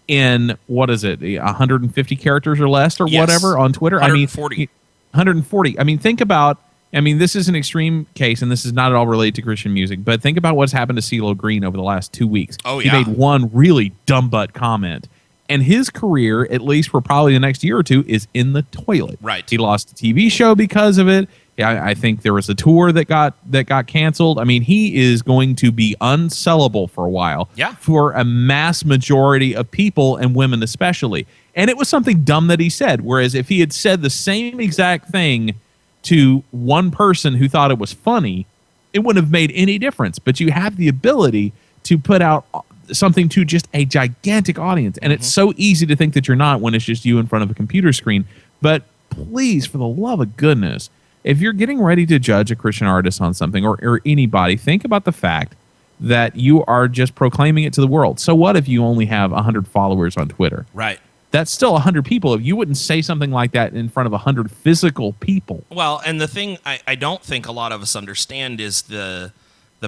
in, 150 characters or less or whatever on Twitter? 140. 140. I mean, think about, this is an extreme case, and this is not at all related to Christian music, but think about what's happened to CeeLo Green over the last 2 weeks. Oh, He yeah. made one really dumb butt comment. And his career, at least for probably the next year or two, is in the toilet. Right. He lost a TV show because of it. Yeah, I think there was a tour that got canceled. I mean, he is going to be unsellable for a while. Yeah. For a mass majority of people, and women especially. And it was something dumb that he said. Whereas if he had said the same exact thing to one person who thought it was funny, it wouldn't have made any difference. But you have the ability to put out something to just a gigantic audience. And it's so easy to think that you're not when it's just you in front of a computer screen. But please, for the love of goodness, if you're getting ready to judge a Christian artist on something or anybody, think about the fact that you are just proclaiming it to the world. So what if you only have 100 followers on Twitter? Right. That's still 100 people. If you wouldn't say something like that in front of 100 physical people. Well, and the thing I don't think a lot of us understand is the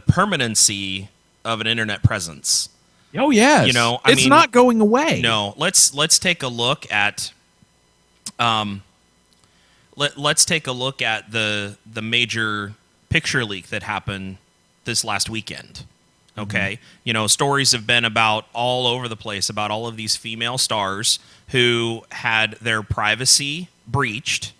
permanency of an internet presence. Oh, yes. It's not going away. No. Let's take a look at let's take a look at the major picture leak that happened this last weekend. Okay. Stories have been about all over the place about all of these female stars who had their privacy breached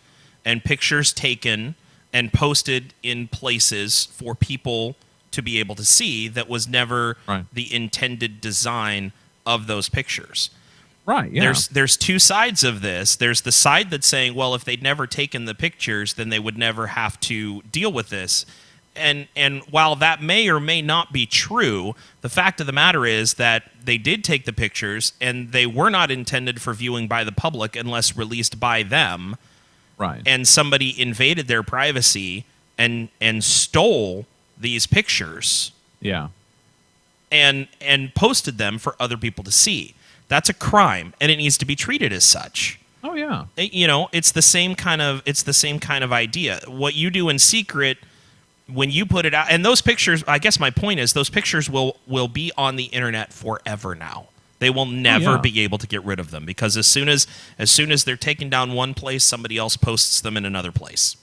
and pictures taken and posted in places for people to be able to see that was never the intended design of those pictures. Right, yeah. There's two sides of this. There's the side that's saying, well, if they'd never taken the pictures, then they would never have to deal with this. And while that may or may not be true, the fact of the matter is that they did take the pictures, and they were not intended for viewing by the public unless released by them. Right. And somebody invaded their privacy and stole these pictures. Yeah. And posted them for other people to see. That's a crime, and it needs to be treated as such. Oh yeah. It's the same kind of idea. What you do in secret, when you put it out, and those pictures, I guess my point is those pictures will be on the internet forever now. They will never be able to get rid of them, because as soon as they're taken down one place, somebody else posts them in another place.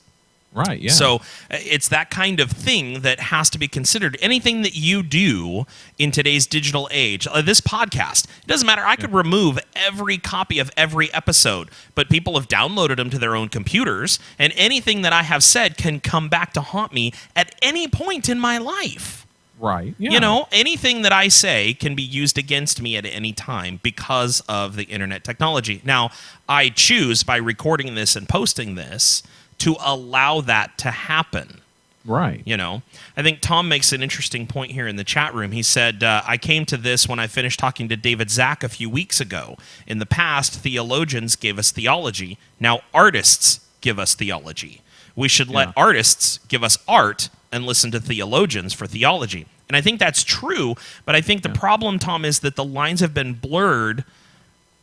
Right, yeah. So it's that kind of thing that has to be considered. Anything that you do in today's digital age, this podcast, it doesn't matter. I could remove every copy of every episode, but people have downloaded them to their own computers, and anything that I have said can come back to haunt me at any point in my life. Right. Yeah. Anything that I say can be used against me at any time because of the internet technology. Now, I choose, by recording this and posting this, to allow that to happen. Right. I think Tom makes an interesting point here in the chat room. He said, I came to this when I finished talking to David Zack a few weeks ago. In the past, theologians gave us theology. Now artists give us theology. We should let artists give us art and listen to theologians for theology. And I think that's true, but I think the problem, Tom, is that the lines have been blurred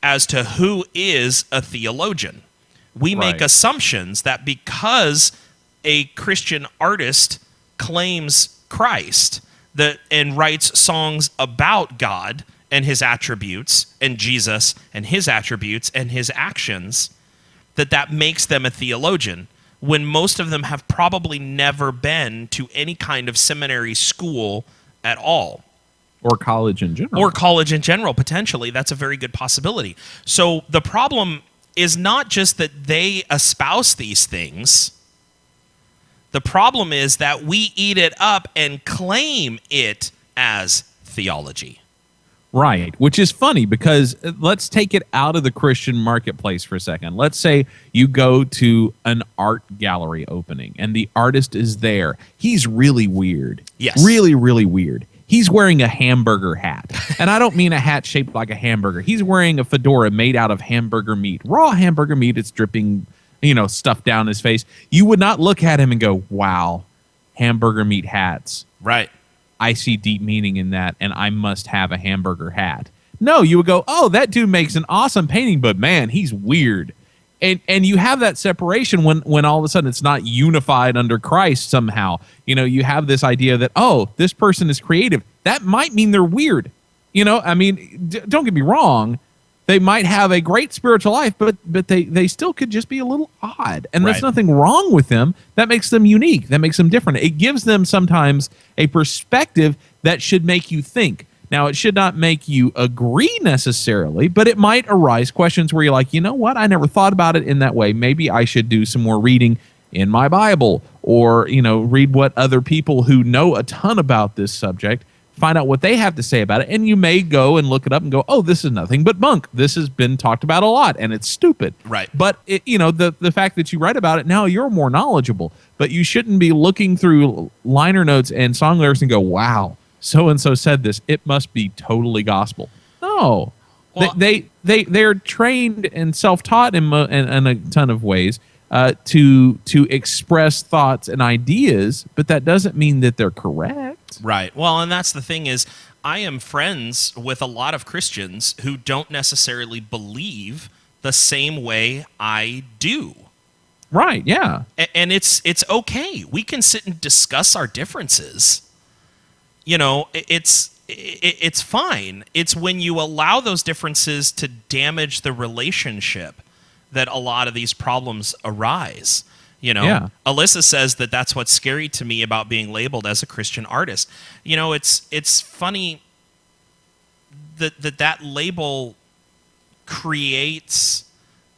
as to who is a theologian. We make assumptions that because a Christian artist claims Christ and writes songs about God and his attributes and Jesus and his attributes and his actions, that makes them a theologian, when most of them have probably never been to any kind of seminary school at all. Or college in general. Or college in general, potentially. That's a very good possibility. So the problem is not just that they espouse these things, The problem is that we eat it up and claim it as theology. Right, which is funny because let's take it out of the Christian marketplace for a second. Let's say you go to an art gallery opening and the artist is there. He's really weird. Yes. Really, really weird. He's wearing a hamburger hat. And I don't mean a hat shaped like a hamburger. He's wearing a fedora made out of hamburger meat. Raw hamburger meat. It's dripping, stuff down his face. You would not look at him and go, wow, hamburger meat hats. Right. I see deep meaning in that, and I must have a hamburger hat. No, you would go, oh, that dude makes an awesome painting, but man, he's weird. And you have that separation when all of a sudden it's not unified under Christ somehow. You have this idea that, oh, this person is creative. That might mean they're weird. Don't get me wrong. They might have a great spiritual life, but they still could just be a little odd. And there's nothing wrong with them. That makes them unique. That makes them different. It gives them sometimes a perspective that should make you think. Now, it should not make you agree necessarily, but it might arise questions where you're like, you know what? I never thought about it in that way. Maybe I should do some more reading in my Bible or, read what other people who know a ton about this subject, find out what they have to say about it. And you may go and look it up and go, oh, this is nothing but bunk. This has been talked about a lot and it's stupid. Right. But, the fact that you write about it now, you're more knowledgeable. But you shouldn't be looking through liner notes and song lyrics and go, wow, so-and-so said this. It must be totally gospel. No. Well, They're trained and self-taught in a ton of ways to express thoughts and ideas, but that doesn't mean that they're correct. Right. Well, and that's the thing is, I am friends with a lot of Christians who don't necessarily believe the same way I do. Right, yeah. And it's okay. We can sit and discuss our differences. It's fine. It's when you allow those differences to damage the relationship that a lot of these problems arise. Alyssa says that that's what's scary to me about being labeled as a Christian artist. It's funny that label creates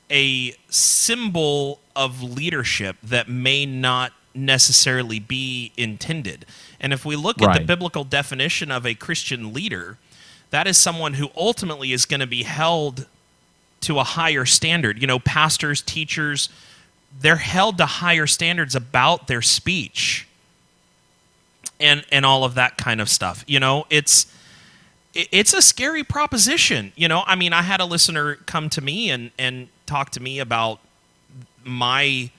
a symbol of leadership that may not necessarily be intended. And if we look at the biblical definition of a Christian leader, that is someone who ultimately is going to be held to a higher standard. Pastors, teachers, they're held to higher standards about their speech and all of that kind of stuff. It's a scary proposition. I had a listener come to me and talk to me about my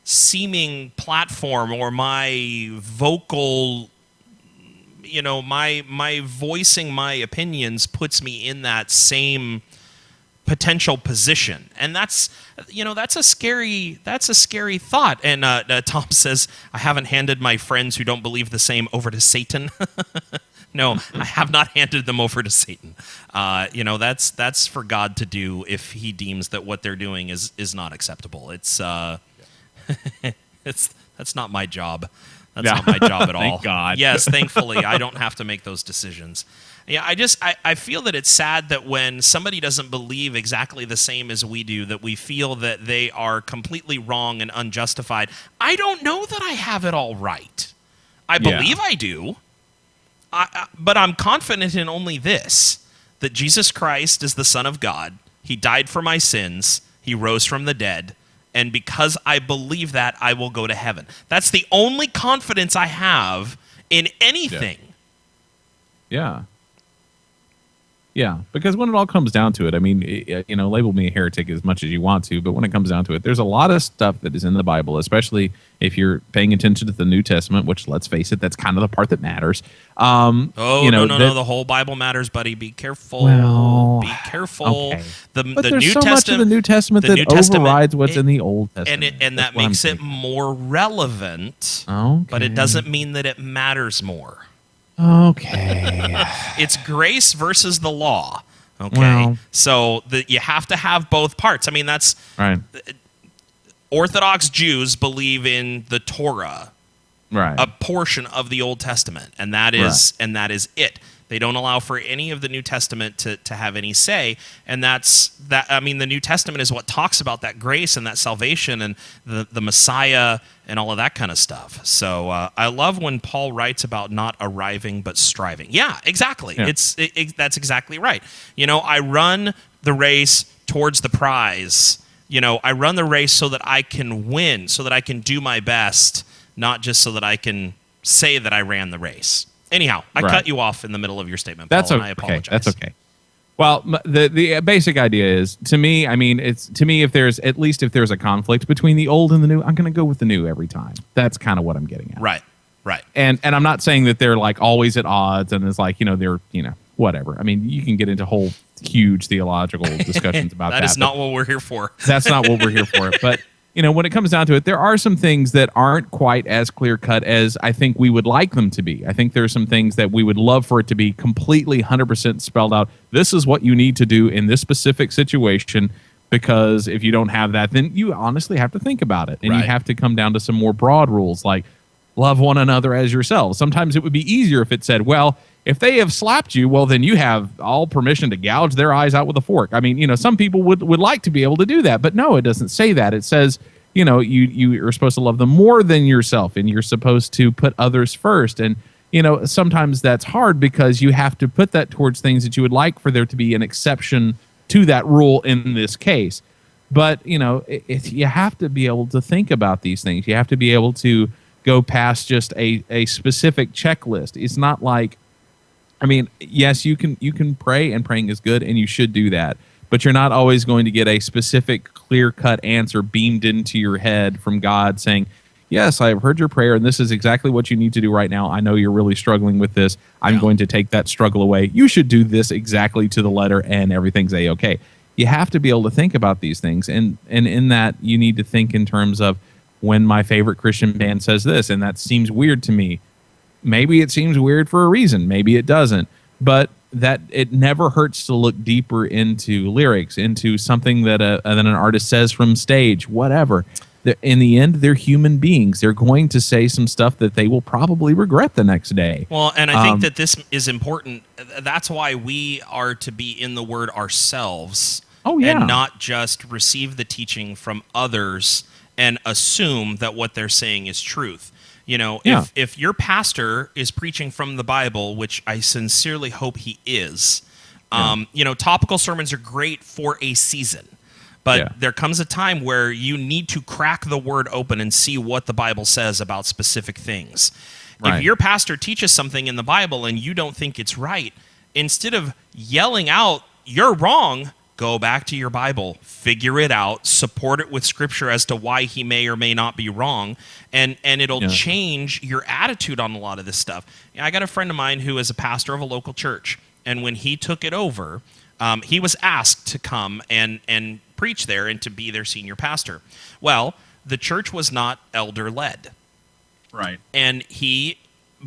seeming platform or my vocal, my voicing my opinions puts me in that same potential position. And that's a scary thought. And Tom says, I haven't handed my friends who don't believe the same over to Satan. No, I have not handed them over to Satan. That's for God to do if he deems that what they're doing is not acceptable. It's that's not my job. That's not my job at all. Thank God. Yes, thankfully, I don't have to make those decisions. Yeah, I feel that it's sad that when somebody doesn't believe exactly the same as we do, that we feel that they are completely wrong and unjustified. I don't know that I have it all right. I believe I do. But I'm confident in only this, that Jesus Christ is the Son of God. He died for my sins. He rose from the dead. And because I believe that, I will go to heaven. That's the only confidence I have in anything. Yeah. Yeah, because when it all comes down to it, label me a heretic as much as you want to, but when it comes down to it, there's a lot of stuff that is in the Bible, especially if you're paying attention to the New Testament, which, let's face it, that's kind of the part that matters. No, the whole Bible matters, buddy. Be careful. Be careful. Okay. But there's New so much of the New Testament that overrides what's in the Old Testament. And that makes it more relevant, but it doesn't mean that it matters more. Okay. It's grace versus the law. Okay. Well, so you have to have both parts. That's right. Orthodox Jews believe in the Torah. Right. a portion of the Old Testament, and that is it. They don't allow for any of the New Testament to have any say, and that's that. I mean, the New Testament is what talks about that grace and that salvation and the Messiah and all of that kind of stuff. So I love when Paul writes about not arriving but striving. Yeah, exactly. Yeah. That's exactly right. I run the race towards the prize. I run the race so that I can win, so that I can do my best, not just so that I can say that I ran the race. Anyhow, I cut you off in the middle of your statement, Paul, That's and okay. I apologize. That's okay. Well, the basic idea is, to me, if there's a conflict between the old and the new, I'm going to go with the new every time. That's kind of what I'm getting at. Right. And I'm not saying that they're like always at odds and it's like, they're, whatever. I mean, you can get into whole huge theological discussions about that. That is not what we're here for. That's not what we're here for. But, when it comes down to it, there are some things that aren't quite as clear cut as I think we would like them to be. I think there are some things that we would love for it to be completely 100% spelled out. This is what you need to do in this specific situation, because if you don't have that, then you honestly have to think about it. And you have to come down to some more broad rules like love one another as yourselves. Sometimes it would be easier if it said, well, if they have slapped you, well, then you have all permission to gouge their eyes out with a fork. I mean, some people would like to be able to do that, but no, it doesn't say that. It says, you are supposed to love them more than yourself, and you're supposed to put others first. And, sometimes that's hard because you have to put that towards things that you would like for there to be an exception to that rule in this case. But, you have to be able to think about these things. You have to be able to go past just a specific checklist. It's not like, yes, you can pray, and praying is good, and you should do that. But you're not always going to get a specific, clear-cut answer beamed into your head from God saying, yes, I have heard your prayer, and this is exactly what you need to do right now. I know you're really struggling with this. I'm going to take that struggle away. You should do this exactly to the letter, and everything's A-okay. You have to be able to think about these things. And in that, you need to think in terms of when my favorite Christian band says this, and that seems weird to me. Maybe it seems weird for a reason. Maybe it doesn't. But that it never hurts to look deeper into lyrics, into something that an artist says from stage, whatever. In the end, they're human beings. They're going to say some stuff that they will probably regret the next day. Well, and I think that this is important. That's why we are to be in the Word ourselves. Oh, yeah. And not just receive the teaching from others and assume that what they're saying is truth. If your pastor is preaching from the Bible, which I sincerely hope he is, topical sermons are great for a season. But there comes a time where you need to crack the Word open and see what the Bible says about specific things. Right. If your pastor teaches something in the Bible and you don't think it's right, instead of yelling out, "You're wrong," go back to your Bible, figure it out, support it with Scripture as to why he may or may not be wrong, and it'll change your attitude on a lot of this stuff. I got a friend of mine who is a pastor of a local church, and when he took it over, he was asked to come and preach there and to be their senior pastor. Well, the church was not elder-led. Right. And he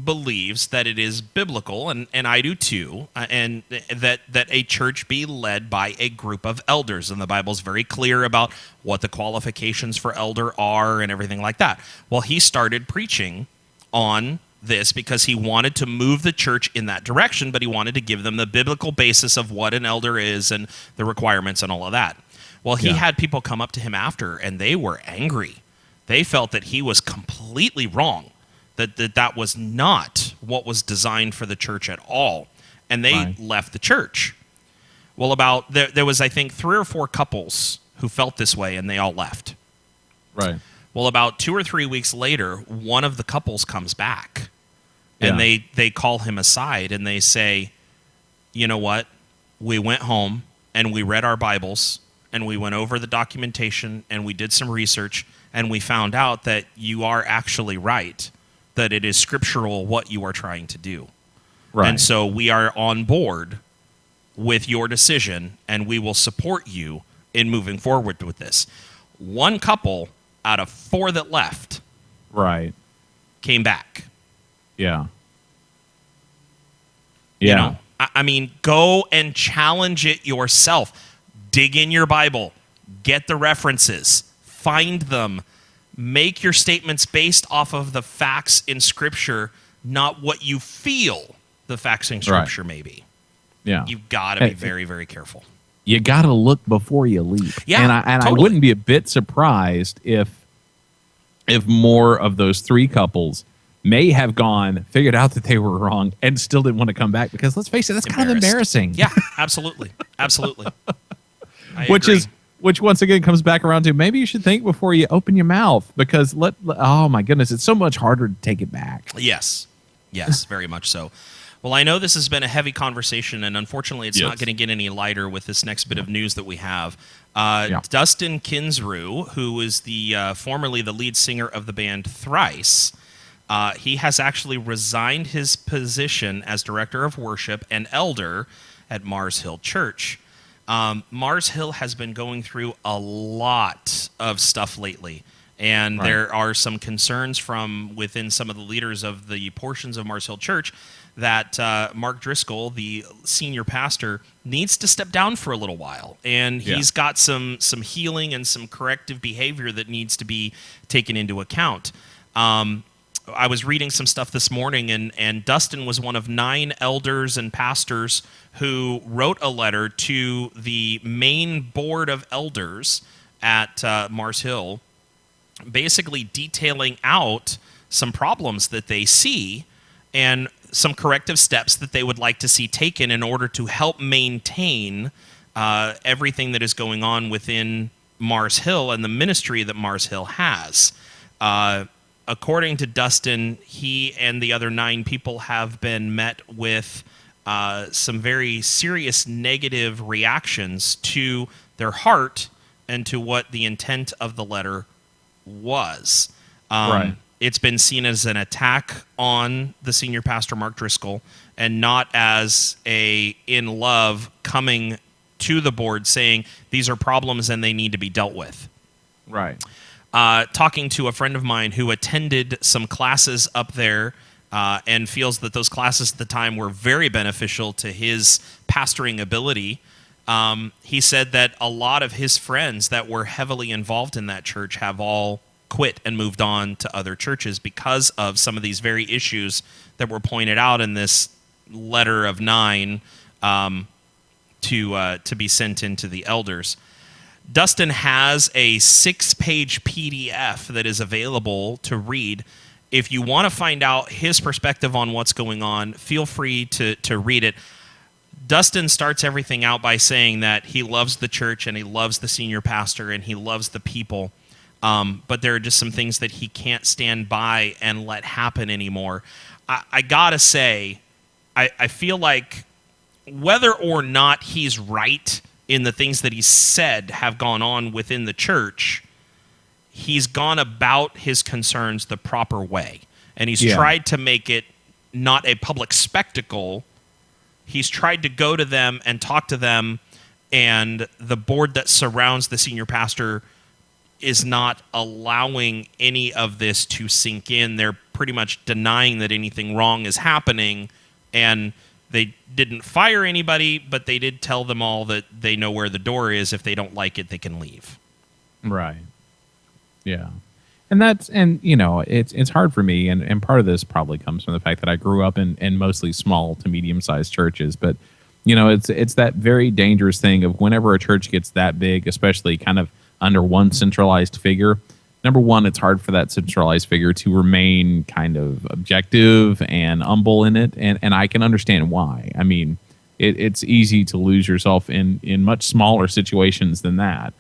believes that it is biblical, and I do too, and that a church be led by a group of elders. And the Bible's very clear about what the qualifications for elder are and everything like that. Well, he started preaching on this because he wanted to move the church in that direction, but he wanted to give them the biblical basis of what an elder is and the requirements and all of that. Well, he had people come up to him after, and they were angry. They felt that he was completely wrong, that was not what was designed for the church at all, and they left the church. Well, there was, I think, 3 or 4 couples who felt this way, and they all left. Right. Well, about 2 or 3 weeks later, one of the couples comes back, and they call him aside, and they say, "You know what? We went home, and we read our Bibles, and we went over the documentation, and we did some research, and we found out that you are actually right, that it is scriptural what you are trying to do. Right. And so we are on board with your decision, and we will support you in moving forward with this." One couple out of 4 that left came back. Yeah. You know, I mean, go and challenge it yourself. Dig in your Bible. Get the references. Find them. Make your statements based off of the facts in Scripture, not what you feel the facts in Scripture may be. Yeah. You've got to be very, very careful. You got to look before you leap. Yeah, and totally. I wouldn't be a bit surprised if more of those three couples may have figured out that they were wrong, and still didn't want to come back, because let's face it, that's kind of embarrassing. Yeah, absolutely. Absolutely. I Which agree. Which once again comes back around to, maybe you should think before you open your mouth, because oh my goodness, it's so much harder to take it back. Yes, very much so. Well, I know this has been a heavy conversation, and unfortunately it's not going to get any lighter with this next bit of news that we have. Dustin Kinsrue, who is formerly the lead singer of the band Thrice, he has actually resigned his position as director of worship and elder at Mars Hill Church. Mars Hill has been going through a lot of stuff lately, and there are some concerns from within some of the leaders of the portions of Mars Hill Church that Mark Driscoll, the senior pastor, needs to step down for a little while, and he's got some healing and some corrective behavior that needs to be taken into account. I was reading some stuff this morning, and Dustin was one of 9 elders and pastors who wrote a letter to the main board of elders at Mars Hill, basically detailing out some problems that they see and some corrective steps that they would like to see taken in order to help maintain everything that is going on within Mars Hill and the ministry that Mars Hill has. According to Dustin, he and the other 9 people have been met with some very serious negative reactions to their heart and to what the intent of the letter was. It's been seen as an attack on the senior pastor, Mark Driscoll, and not as in love coming to the board saying these are problems and they need to be dealt with. Right. Talking to a friend of mine who attended some classes up there and feels that those classes at the time were very beneficial to his pastoring ability. He said that a lot of his friends that were heavily involved in that church have all quit and moved on to other churches because of some of these very issues that were pointed out in this letter of 9 to be sent into the elders. Dustin has a 6-page PDF that is available to read. If you want to find out his perspective on what's going on, feel free to read it. Dustin starts everything out by saying that he loves the church and he loves the senior pastor and he loves the people, but there are just some things that he can't stand by and let happen anymore. I gotta say, I feel like whether or not he's right in the things that he said have gone on within the church, he's gone about his concerns the proper way. And he's tried to make it not a public spectacle. He's tried to go to them and talk to them, and the board that surrounds the senior pastor is not allowing any of this to sink in. They're pretty much denying that anything wrong is happening, and they didn't fire anybody, but they did tell them all that they know where the door is. If they don't like it, they can leave. Right. Yeah. And you know, it's hard for me, and part of this probably comes from the fact that I grew up in mostly small to medium-sized churches, but you know, it's that very dangerous thing of whenever a church gets that big, especially kind of under one centralized figure. Number one, it's hard for that centralized figure to remain kind of objective and humble in it, and I can understand why. I mean, it's easy to lose yourself in much smaller situations than that.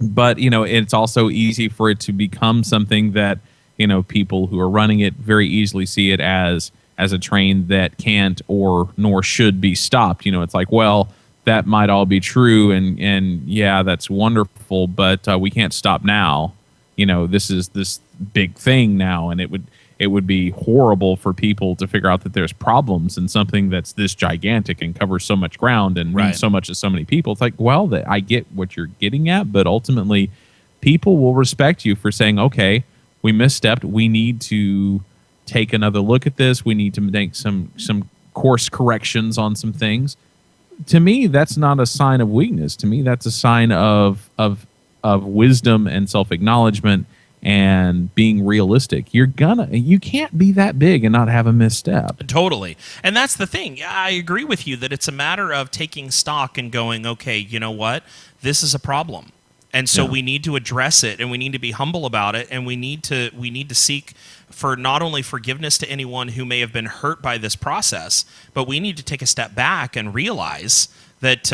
But, you know, it's also easy for it to become something that, you know, people who are running it very easily see it as a train that can't or nor should be stopped. You know, it's like, well, that might all be true, and yeah, that's wonderful, but we can't stop now. You know, this is this big thing now, and it would be horrible for people to figure out that there's problems in something that's this gigantic and covers so much ground and means so much to so many people. It's like, well, I get what you're getting at, but ultimately, people will respect you for saying, okay, we misstepped. We need to take another look at this. We need to make some course corrections on some things. To me, that's not a sign of weakness. To me, that's a sign of of wisdom and self-acknowledgement and being realistic. You can't be that big and not have a misstep. Totally. And that's the thing. I agree with you that it's a matter of taking stock and going, okay, you know what? This is a problem. And so we need to address it, and we need to be humble about it, and we need to seek for not only forgiveness to anyone who may have been hurt by this process, but we need to take a step back and realize that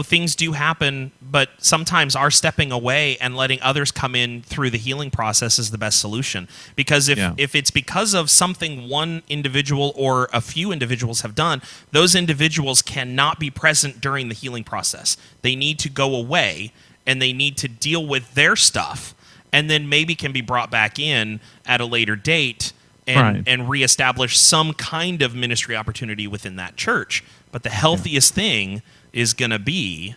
things do happen, but sometimes our stepping away and letting others come in through the healing process is the best solution. Because if it's because of something one individual or a few individuals have done, those individuals cannot be present during the healing process. They need to go away, and they need to deal with their stuff, and then maybe can be brought back in at a later date and reestablish some kind of ministry opportunity within that church. But the healthiest thing is going to be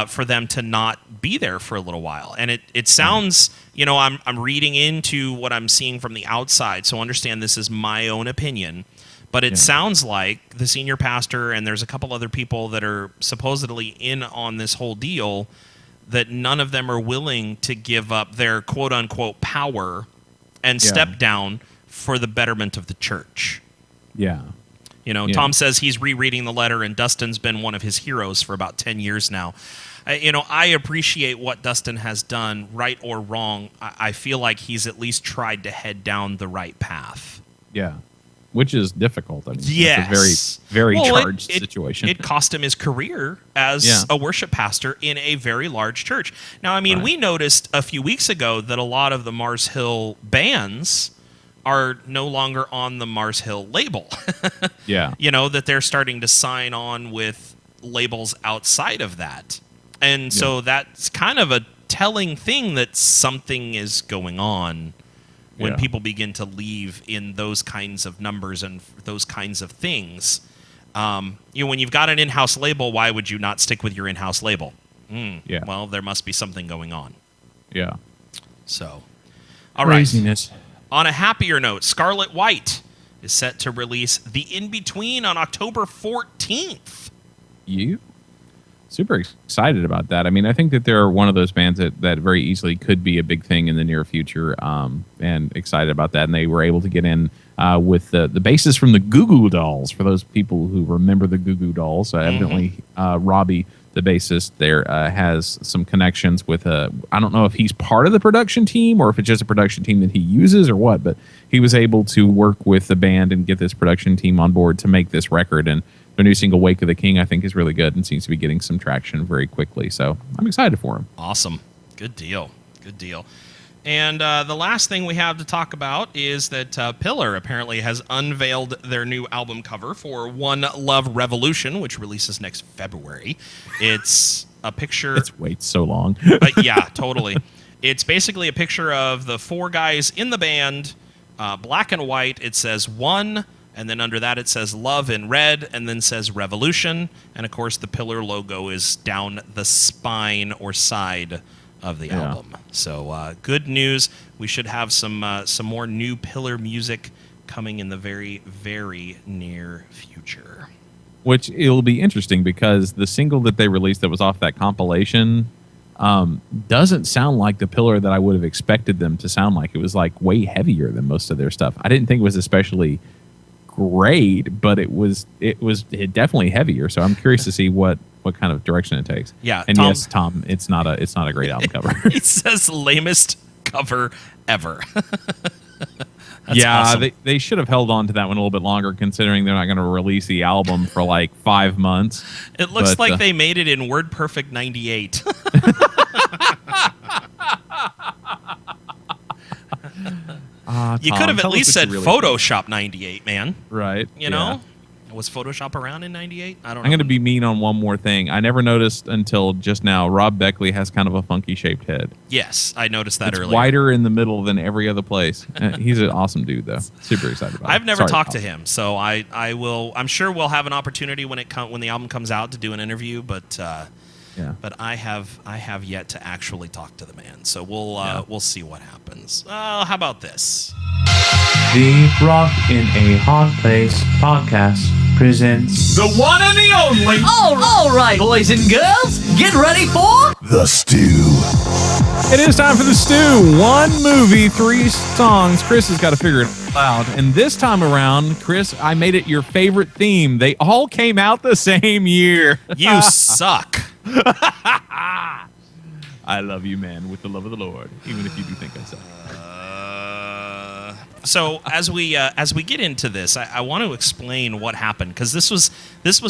for them to not be there for a little while. And it sounds, I'm reading into what I'm seeing from the outside, so understand this is my own opinion, but it sounds like the senior pastor and there's a couple other people that are supposedly in on this whole deal, that none of them are willing to give up their quote-unquote power and step down for the betterment of the church. Yeah. Tom says he's rereading the letter, and Dustin's been one of his heroes for about 10 years now. I appreciate what Dustin has done, right or wrong. I feel like he's at least tried to head down the right path. Yeah. Which is difficult. I mean, yes. It's a very charged situation. It cost him his career as a worship pastor in a very large church. Now, I mean, we noticed a few weeks ago that a lot of the Mars Hill bands are no longer on the Mars Hill label. That they're starting to sign on with labels outside of that. And so that's kind of a telling thing that something is going on when people begin to leave in those kinds of numbers and those kinds of things. When you've got an in-house label, why would you not stick with your in-house label? Well, there must be something going on. Yeah. So, all Craziness. right. On a happier note, Scarlet White is set to release The In-Between on October 14th. You? Super excited about that. I mean, I think that they're one of those bands that very easily could be a big thing in the near future, and excited about that. And they were able to get in with the bassist from the Goo Goo Dolls, for those people who remember the Goo Goo Dolls. Evidently, Robbie, the bassist there, has some connections with I don't know if he's part of the production team or if it's just a production team that he uses or what, but he was able to work with the band and get this production team on board to make this record. And their new single, Wake of the King, I think is really good and seems to be getting some traction very quickly. So I'm excited for him. Awesome. Good deal. And the last thing we have to talk about is that Pillar apparently has unveiled their new album cover for One Love Revolution, which releases next February. It's a picture... It's wait so long. Yeah, totally. It's basically a picture of the four guys in the band, black and white. It says One, and then under that it says Love in red, and then says Revolution. And, of course, the Pillar logo is down the spine or side of the album. So good news. We should have some more new Pillar music coming in the very, very near future. Which it'll be interesting because the single that they released that was off that compilation doesn't sound like the Pillar that I would have expected them to sound like. It was like way heavier than most of their stuff. I didn't think it was especially great, but it was definitely heavier. So I'm curious to see what kind of direction it takes. Yeah, and yes, Tom, it's not a great album cover. It says lamest cover ever. Yeah, awesome. they should have held on to that one a little bit longer, considering they're not going to release the album for like 5 months. It looks like they made it in WordPerfect 98. You could have at least said Photoshop 98, man. Right. You know? Was Photoshop around in 98? I don't know. I'm going to be mean on one more thing. I never noticed until just now, Rob Beckley has kind of a funky shaped head. Yes, I noticed that earlier. It's wider in the middle than every other place. He's an awesome dude, though. Super excited about it. I've never talked to him, so I will. I'm sure we'll have an opportunity when the album comes out to do an interview, but but I have yet to actually talk to the man. So we'll see what happens. How about this? The Rock in a Hot Place podcast. presents The one and the only. All right, boys and girls, get ready for The Stew. It is time for the stew. One movie, 3 songs. Chris has got to figure it out. And this time around, Chris, I made it your favorite theme. They all came out the same year. You suck. I love you, man, with the love of the Lord, even if you do think I suck. So as we get into this, I want to explain what happened, because this was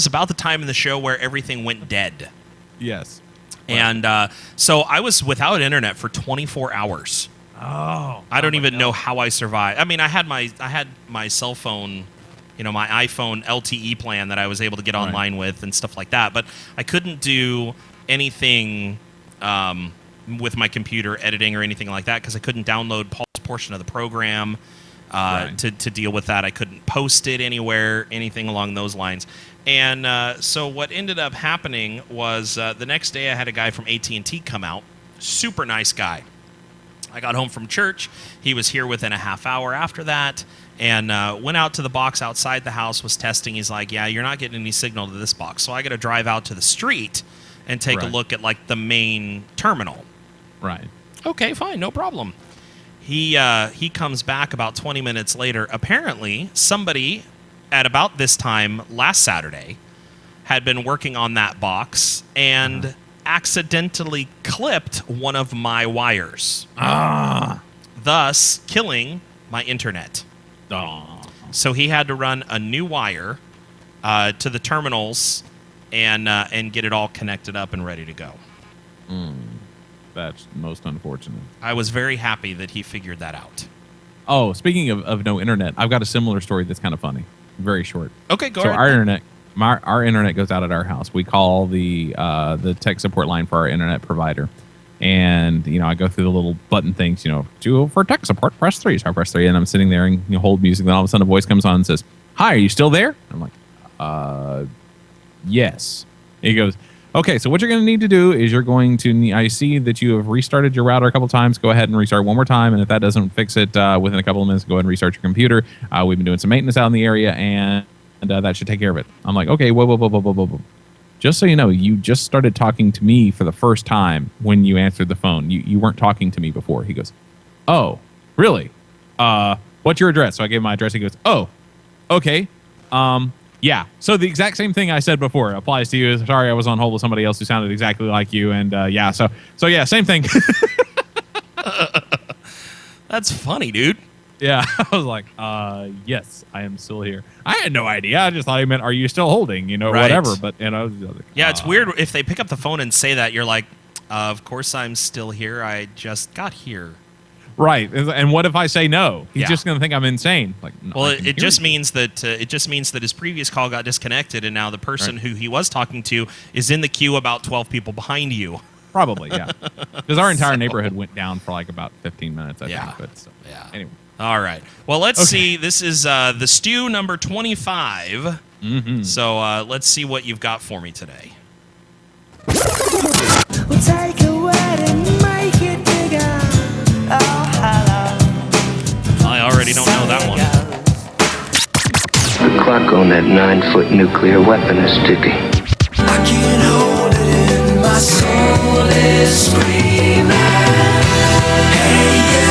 about the time in the show where everything went dead. Yes. And so I was without internet for 24 hours. Oh. I don't even know how I survived. I mean, I had my cell phone, my iPhone LTE plan that I was able to get online with and stuff like that. But I couldn't do anything with my computer, editing or anything like that, because I couldn't download Paul's portion of the program to deal with that. I couldn't post it anywhere, anything along those lines. And so what ended up happening was the next day I had a guy from AT&T come out. Super nice guy. I got home from church. He was here within a half hour after that, and went out to the box outside the house, was testing. He's like, yeah, you're not getting any signal to this box. So I got to drive out to the street and take a look at like the main terminal. Right. Okay, fine, no problem. He comes back about 20 minutes later. Apparently, somebody at about this time last Saturday had been working on that box and accidentally clipped one of my wires, thus killing my internet. So he had to run a new wire to the terminals and get it all connected up and ready to go. That's most unfortunate. I was very happy that he figured that out. Oh, speaking of no internet, I've got a similar story that's kind of funny. Very short. Okay, go so ahead. Our internet goes out at our house. We call the tech support line for our internet provider, and I go through the little button things. For tech support, press 3. So I press 3, and I'm sitting there and hold music. Then all of a sudden, a voice comes on and says, "Hi, are you still there?" I'm like, "Yes." He goes, "Okay, so what you're going to need to do is you're going to. I see that you have restarted your router a couple times. Go ahead and restart one more time, and if that doesn't fix it within a couple of minutes, go ahead and restart your computer. We've been doing some maintenance out in the area, and that should take care of it." I'm like, "Okay, whoa. Just so you know, you just started talking to me for the first time when you answered the phone. You weren't talking to me before." He goes, "Oh, really? What's your address?" So I gave him my address. He goes, "Oh, okay. Yeah." So the exact same thing I said before applies to you. Sorry, I was on hold with somebody else who sounded exactly like you. And yeah, so yeah, same thing. That's funny, dude. Yeah, I was like, yes, I am still here. I had no idea. I just thought he meant, "Are you still holding?" Whatever. But yeah, it's weird if they pick up the phone and say that. You're like, "Of course I'm still here. I just got here." Right. And what if I say no? He's just going to think I'm insane. Like, no, well, it just means that his previous call got disconnected, and now the person who he was talking to is in the queue about 12 people behind you. Probably, yeah. Because our entire neighborhood went down for like about 15 minutes, I think. But anyway. All right. Well, let's see. This is the stew number 25. Mm-hmm. So let's see what you've got for me today. We'll take a word and make it bigger. I already don't know that one. The clock on that 9-foot nuclear weapon is ticking. I can't hold it in, my soul is screaming. Hey you.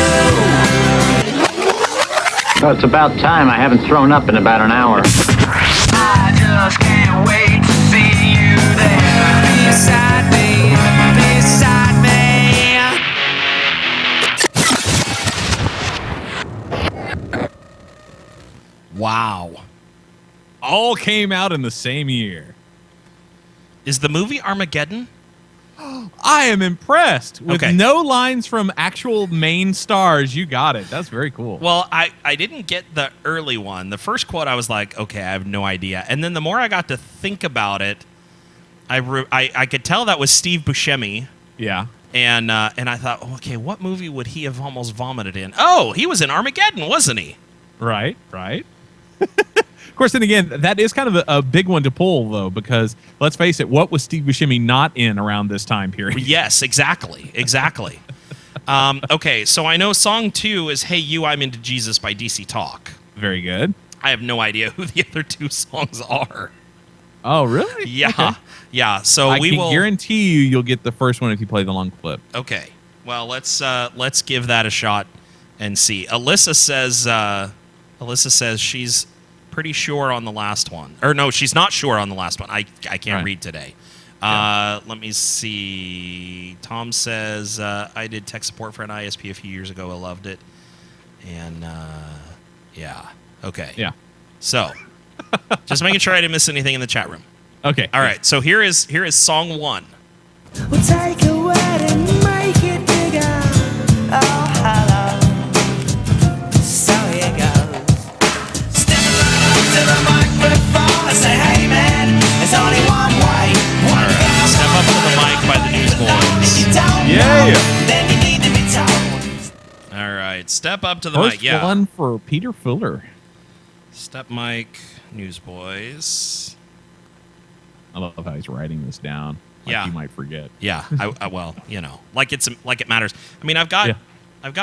Well, it's about time. I haven't thrown up in about an hour. I just can't wait to see you there. Beside me, beside me. Wow. All came out in the same year. Is the movie Armageddon? I am impressed. With no lines from actual main stars, you got it. That's very cool. Well, I didn't get the early one. The first quote, I was like, okay, I have no idea. And then the more I got to think about it, I could tell that was Steve Buscemi. Yeah. And I thought, okay, what movie would he have almost vomited in? Oh, he was in Armageddon, wasn't he? Right. Of course, then again, that is kind of a big one to pull, though, because let's face it, what was Steve Buscemi not in around this time period? Yes, exactly. Okay, so I know song 2 is "Hey You, I'm Into Jesus" by DC Talk. Very good. I have no idea who the other two songs are. Oh, really? Yeah. Okay. Yeah. So I we can will guarantee you'll get the first one if you play the long clip. Okay. Well, let's give that a shot and see. Alyssa says she's pretty sure on the last one. Or no, she's not sure on the last one. I can't read today. Let me see. Tom says I did tech support for an ISP a few years ago. I loved it. And yeah. Okay. Yeah. So, just making sure I didn't miss anything in the chat room. Okay. All right. So here is song 1. We'll take a word and make it bigger. Oh, hello. So here goes. Step up to the microphone and say, hey, man, there's only one way. All right. Step Up to the Mic by the Newsboys. Yeah. Then you need to be told. All right. Step Up to the First Mic. Yeah. one for Peter Fuller. Step Mic, Newsboys. I love how he's writing this down. Like Yeah. you might forget. Yeah. I well, like it matters. I mean, I've got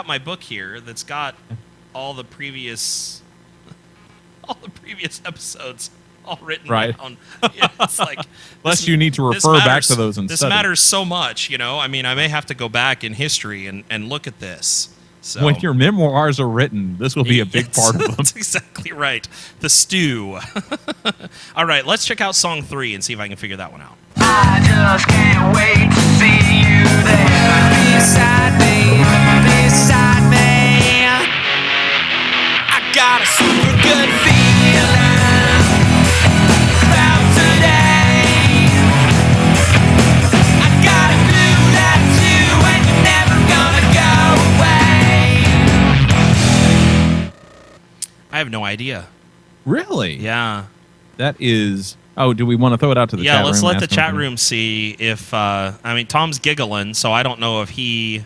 my book here that's got all the previous episodes all written down. It's like Unless you need to refer back to those and this study. matters so much, I mean, I may have to go back in history and look at this. So When your memoirs are written, this will be a big Yes, part of them. That's exactly right. The stew. All right, let's check out song 3 and see if I can figure that one out. I just can't wait to see you there. Beside me, beside me. I got a super good feeling about today. I got a clue that you and you're never gonna go away. I have no idea. Really? Yeah. That is... Oh, do we want to throw it out to the chat room? Yeah, let's let and the ask them chat to- room see if... I mean, Tom's giggling, so I don't know if he...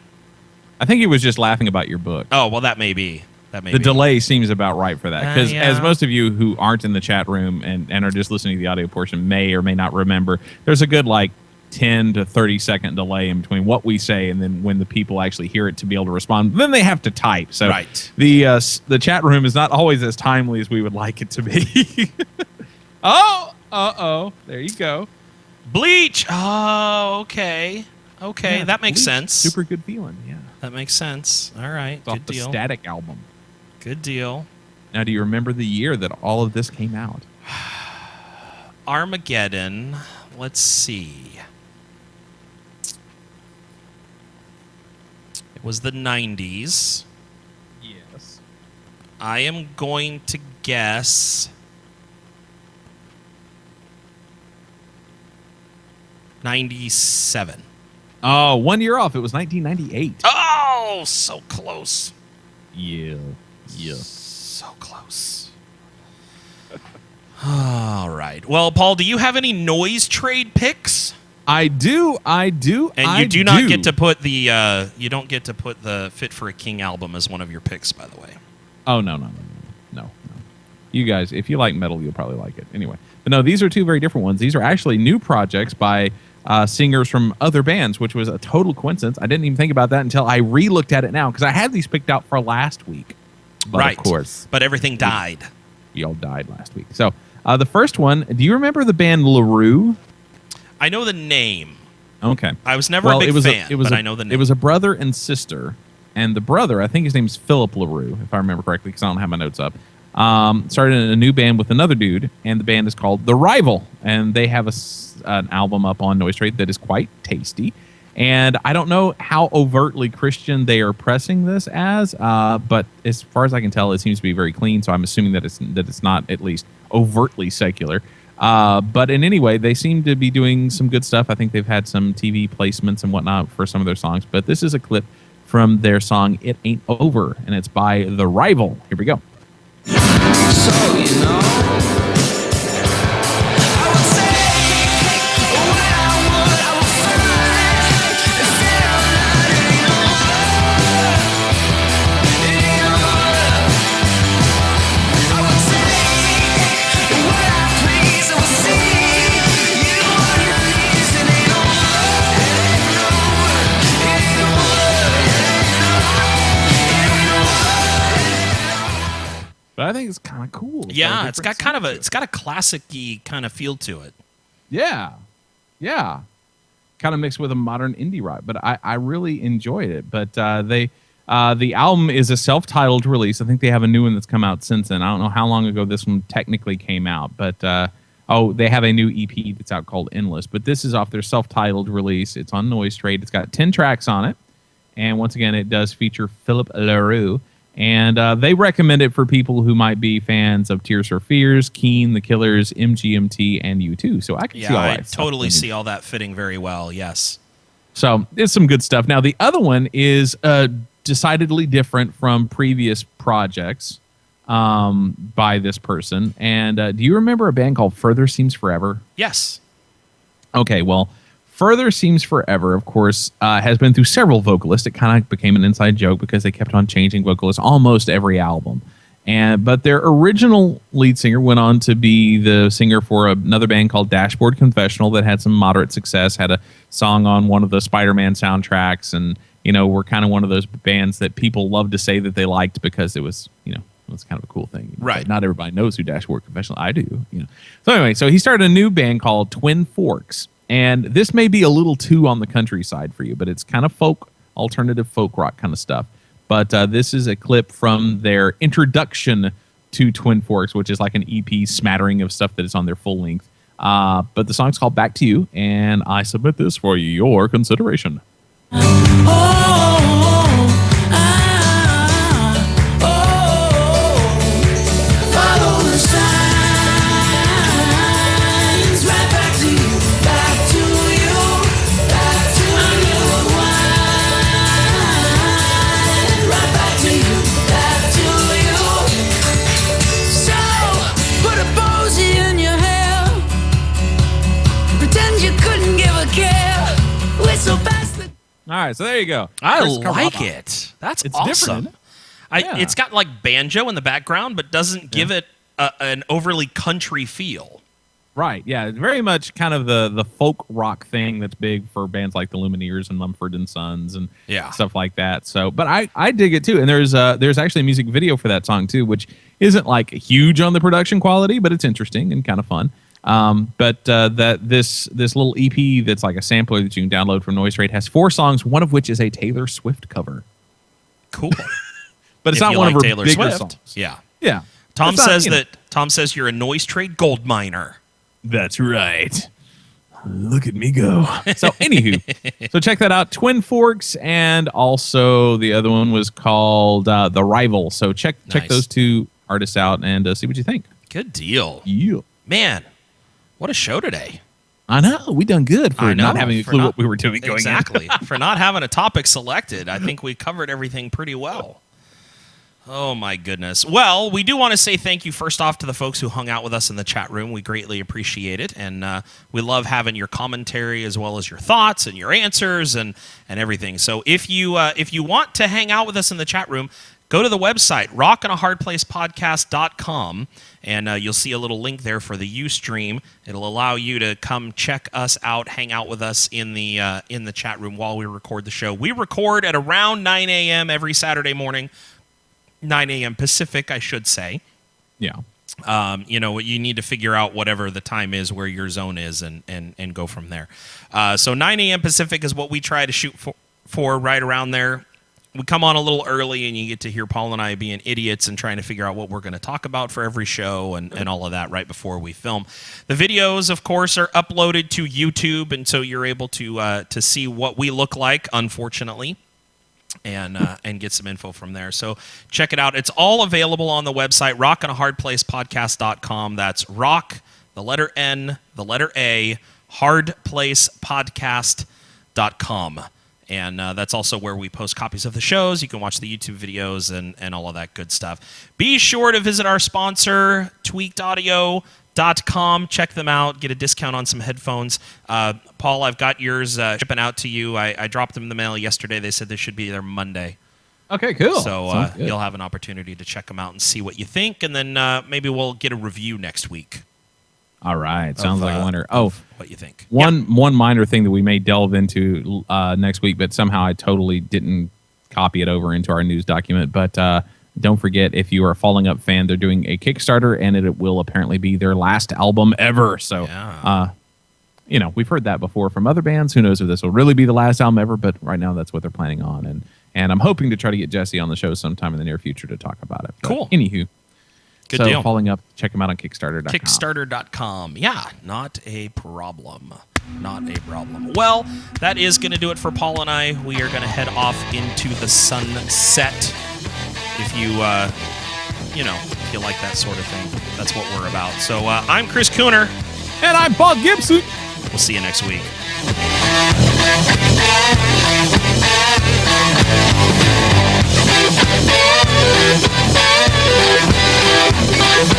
I think he was just laughing about your book. Oh, well, that may be. The delay seems about right for that. Because yeah. as most of you who aren't in the chat room and are just listening to the audio portion may or may not remember, there's a good, 10 to 30-second delay in between what we say and then when the people actually hear it to be able to respond. Then they have to type. So Right. the chat room is not always as timely as we would like it to be. Oh, uh-oh. There you go. Bleach! Oh, okay. Okay, Yeah, that makes Bleach. sense. Super good feeling, yeah. That makes sense. All right, It's off good the deal. Static album. Good deal. Now, do you remember the year that all of this came out? Armageddon. Let's see. It was the 90s. Yes. I am going to guess 97. Oh, 1 year off. It was 1998. Oh, so close. Yeah. Yeah. So close. All right. Well, Paul, do you have any noise trade picks? I do. And you do not get to put the you don't get to put the Fit for a King album as one of your picks, by the way. Oh, no. You guys, if you like metal, you'll probably like it. Anyway. But no, these are two very different ones. These are actually new projects by singers from other bands, which was a total coincidence. I didn't even think about that until I re-looked at it now because I had these picked out for last week. But Right. Of course. But everything died. We all died last week. So the first one, do you remember the band LaRue? I know the name. Okay. I was never a big fan, but I know the name. It was a brother and sister. And the brother, I think his name's Philip LaRue, if I remember correctly, because I don't have my notes up. Started a new band with another dude, and the band is called The Rival. And they have an album up on Noise Trade that is quite tasty. And I don't know how overtly Christian they are pressing this as, but as far as I can tell, it seems to be very clean. So I'm assuming that it's not at least overtly secular. But in any way, they seem to be doing some good stuff. I think they've had some TV placements and whatnot for some of their songs. But this is a clip from their song "It Ain't Over," and it's by The Rival. Here we go. So, you know, I would say what I would, I would find instead of not anymore. I would say what I please, I would see you on your knees and ain't no But I think it's kind of cool. Yeah, it's got a classic-y kind of feel to it. Yeah. Kind of mixed with a modern indie rock, but I really enjoyed it. But the album is a self-titled release. I think they have a new one that's come out since then. I don't know how long ago this one technically came out, but they have a new EP that's out called Endless. But this is off their self-titled release. It's on Noise Trade. It's got 10 tracks on it, and once again, it does feature Philip LaRue. And they recommend it for people who might be fans of Tears for Fears, Keen, The Killers, MGMT, and U2. So I can see all that. I totally see all that fitting very well. Yes. So it's some good stuff. Now the other one is decidedly different from previous projects by this person. And do you remember a band called Further Seems Forever? Yes. Okay. Well, Further Seems Forever, of course, has been through several vocalists. It kind of became an inside joke because they kept on changing vocalists almost every album. But their original lead singer went on to be the singer for another band called Dashboard Confessional that had some moderate success, had a song on one of the Spider-Man soundtracks, and, were kind of one of those bands that people love to say that they liked because it was, it was kind of a cool thing. Right. But not everybody knows who Dashboard Confessional. I do. So anyway, so he started a new band called Twin Forks. And this may be a little too on the countryside for you, but it's kind of alternative folk rock kind of stuff. But this is a clip from their introduction to Twin Forks, which is like an EP smattering of stuff that is on their full length. But the song's called Back to You, and I submit this for your consideration. All right, so there you go. I like it. It's awesome. Different. Yeah. It's got like banjo in the background, but doesn't give it an overly country feel. Right, yeah. It's very much kind of the folk rock thing that's big for bands like the Lumineers and Mumford and Sons and stuff like that. So, but I dig it too. And there's actually a music video for that song too, which isn't like huge on the production quality, but it's interesting and kind of fun. But this little EP that's like a sampler that you can download from Noise Trade has 4 songs, one of which is a Taylor Swift cover. Cool. But it's not one of her Taylor bigger Swift. songs. Yeah. Tom says you're a Noise Trade gold miner. That's right. Look at me go. So anywho, so check that out. Twin Forks, and also the other one was called The Rival. So check those 2 artists out and see what you think. Good deal. Yeah. Man, what a show today. I know. We done good for not having a clue what we were doing going Exactly. For not having a topic selected. I think we covered everything pretty well. Oh, my goodness. Well, we do want to say thank you first off to the folks who hung out with us in the chat room. We greatly appreciate it. And we love having your commentary as well as your thoughts and your answers and everything. So if you want to hang out with us in the chat room, go to the website, rockandahardplacepodcast.com, and you'll see a little link there for the Ustream. It'll allow you to come check us out, hang out with us in the chat room while we record the show. We record at around 9 a.m. every Saturday morning, 9 a.m. Pacific, I should say. Yeah. You need to figure out whatever the time is where your zone is and go from there. So 9 a.m. Pacific is what we try to shoot for right around there. We come on a little early, and you get to hear Paul and I being idiots and trying to figure out what we're going to talk about for every show and all of that right before we film. The videos, of course, are uploaded to YouTube, and so you're able to see what we look like, unfortunately, and get some info from there. So check it out. It's all available on the website, rockandahardplacepodcast.com. That's rock, the letter N, the letter A, hardplacepodcast.com. And that's also where we post copies of the shows. You can watch the YouTube videos and all of that good stuff. Be sure to visit our sponsor, tweakedaudio.com. Check them out. Get a discount on some headphones. Paul, I've got yours shipping out to you. I dropped them in the mail yesterday. They said they should be there Monday. Okay, cool. So you'll have an opportunity to check them out and see what you think. And then maybe we'll get a review next week. All right. Sounds like a winner. Oh, what you think? One minor thing that we may delve into next week, but somehow I totally didn't copy it over into our news document. But Don't forget, if you are a Falling Up fan, they're doing a Kickstarter, and it will apparently be their last album ever. So, we've heard that before from other bands. Who knows if this will really be the last album ever, but right now that's what they're planning on. And I'm hoping to try to get Jesse on the show sometime in the near future to talk about it. But cool. Anywho. Good deal. Falling Up, check them out on Kickstarter.com. Kickstarter.com. Yeah, not a problem. Not a problem. Well, that is going to do it for Paul and I. We are going to head off into the sunset. If you, if you like that sort of thing, that's what we're about. So I'm Chris Cooner. And I'm Paul Gibson. We'll see you next week. We'll be right back.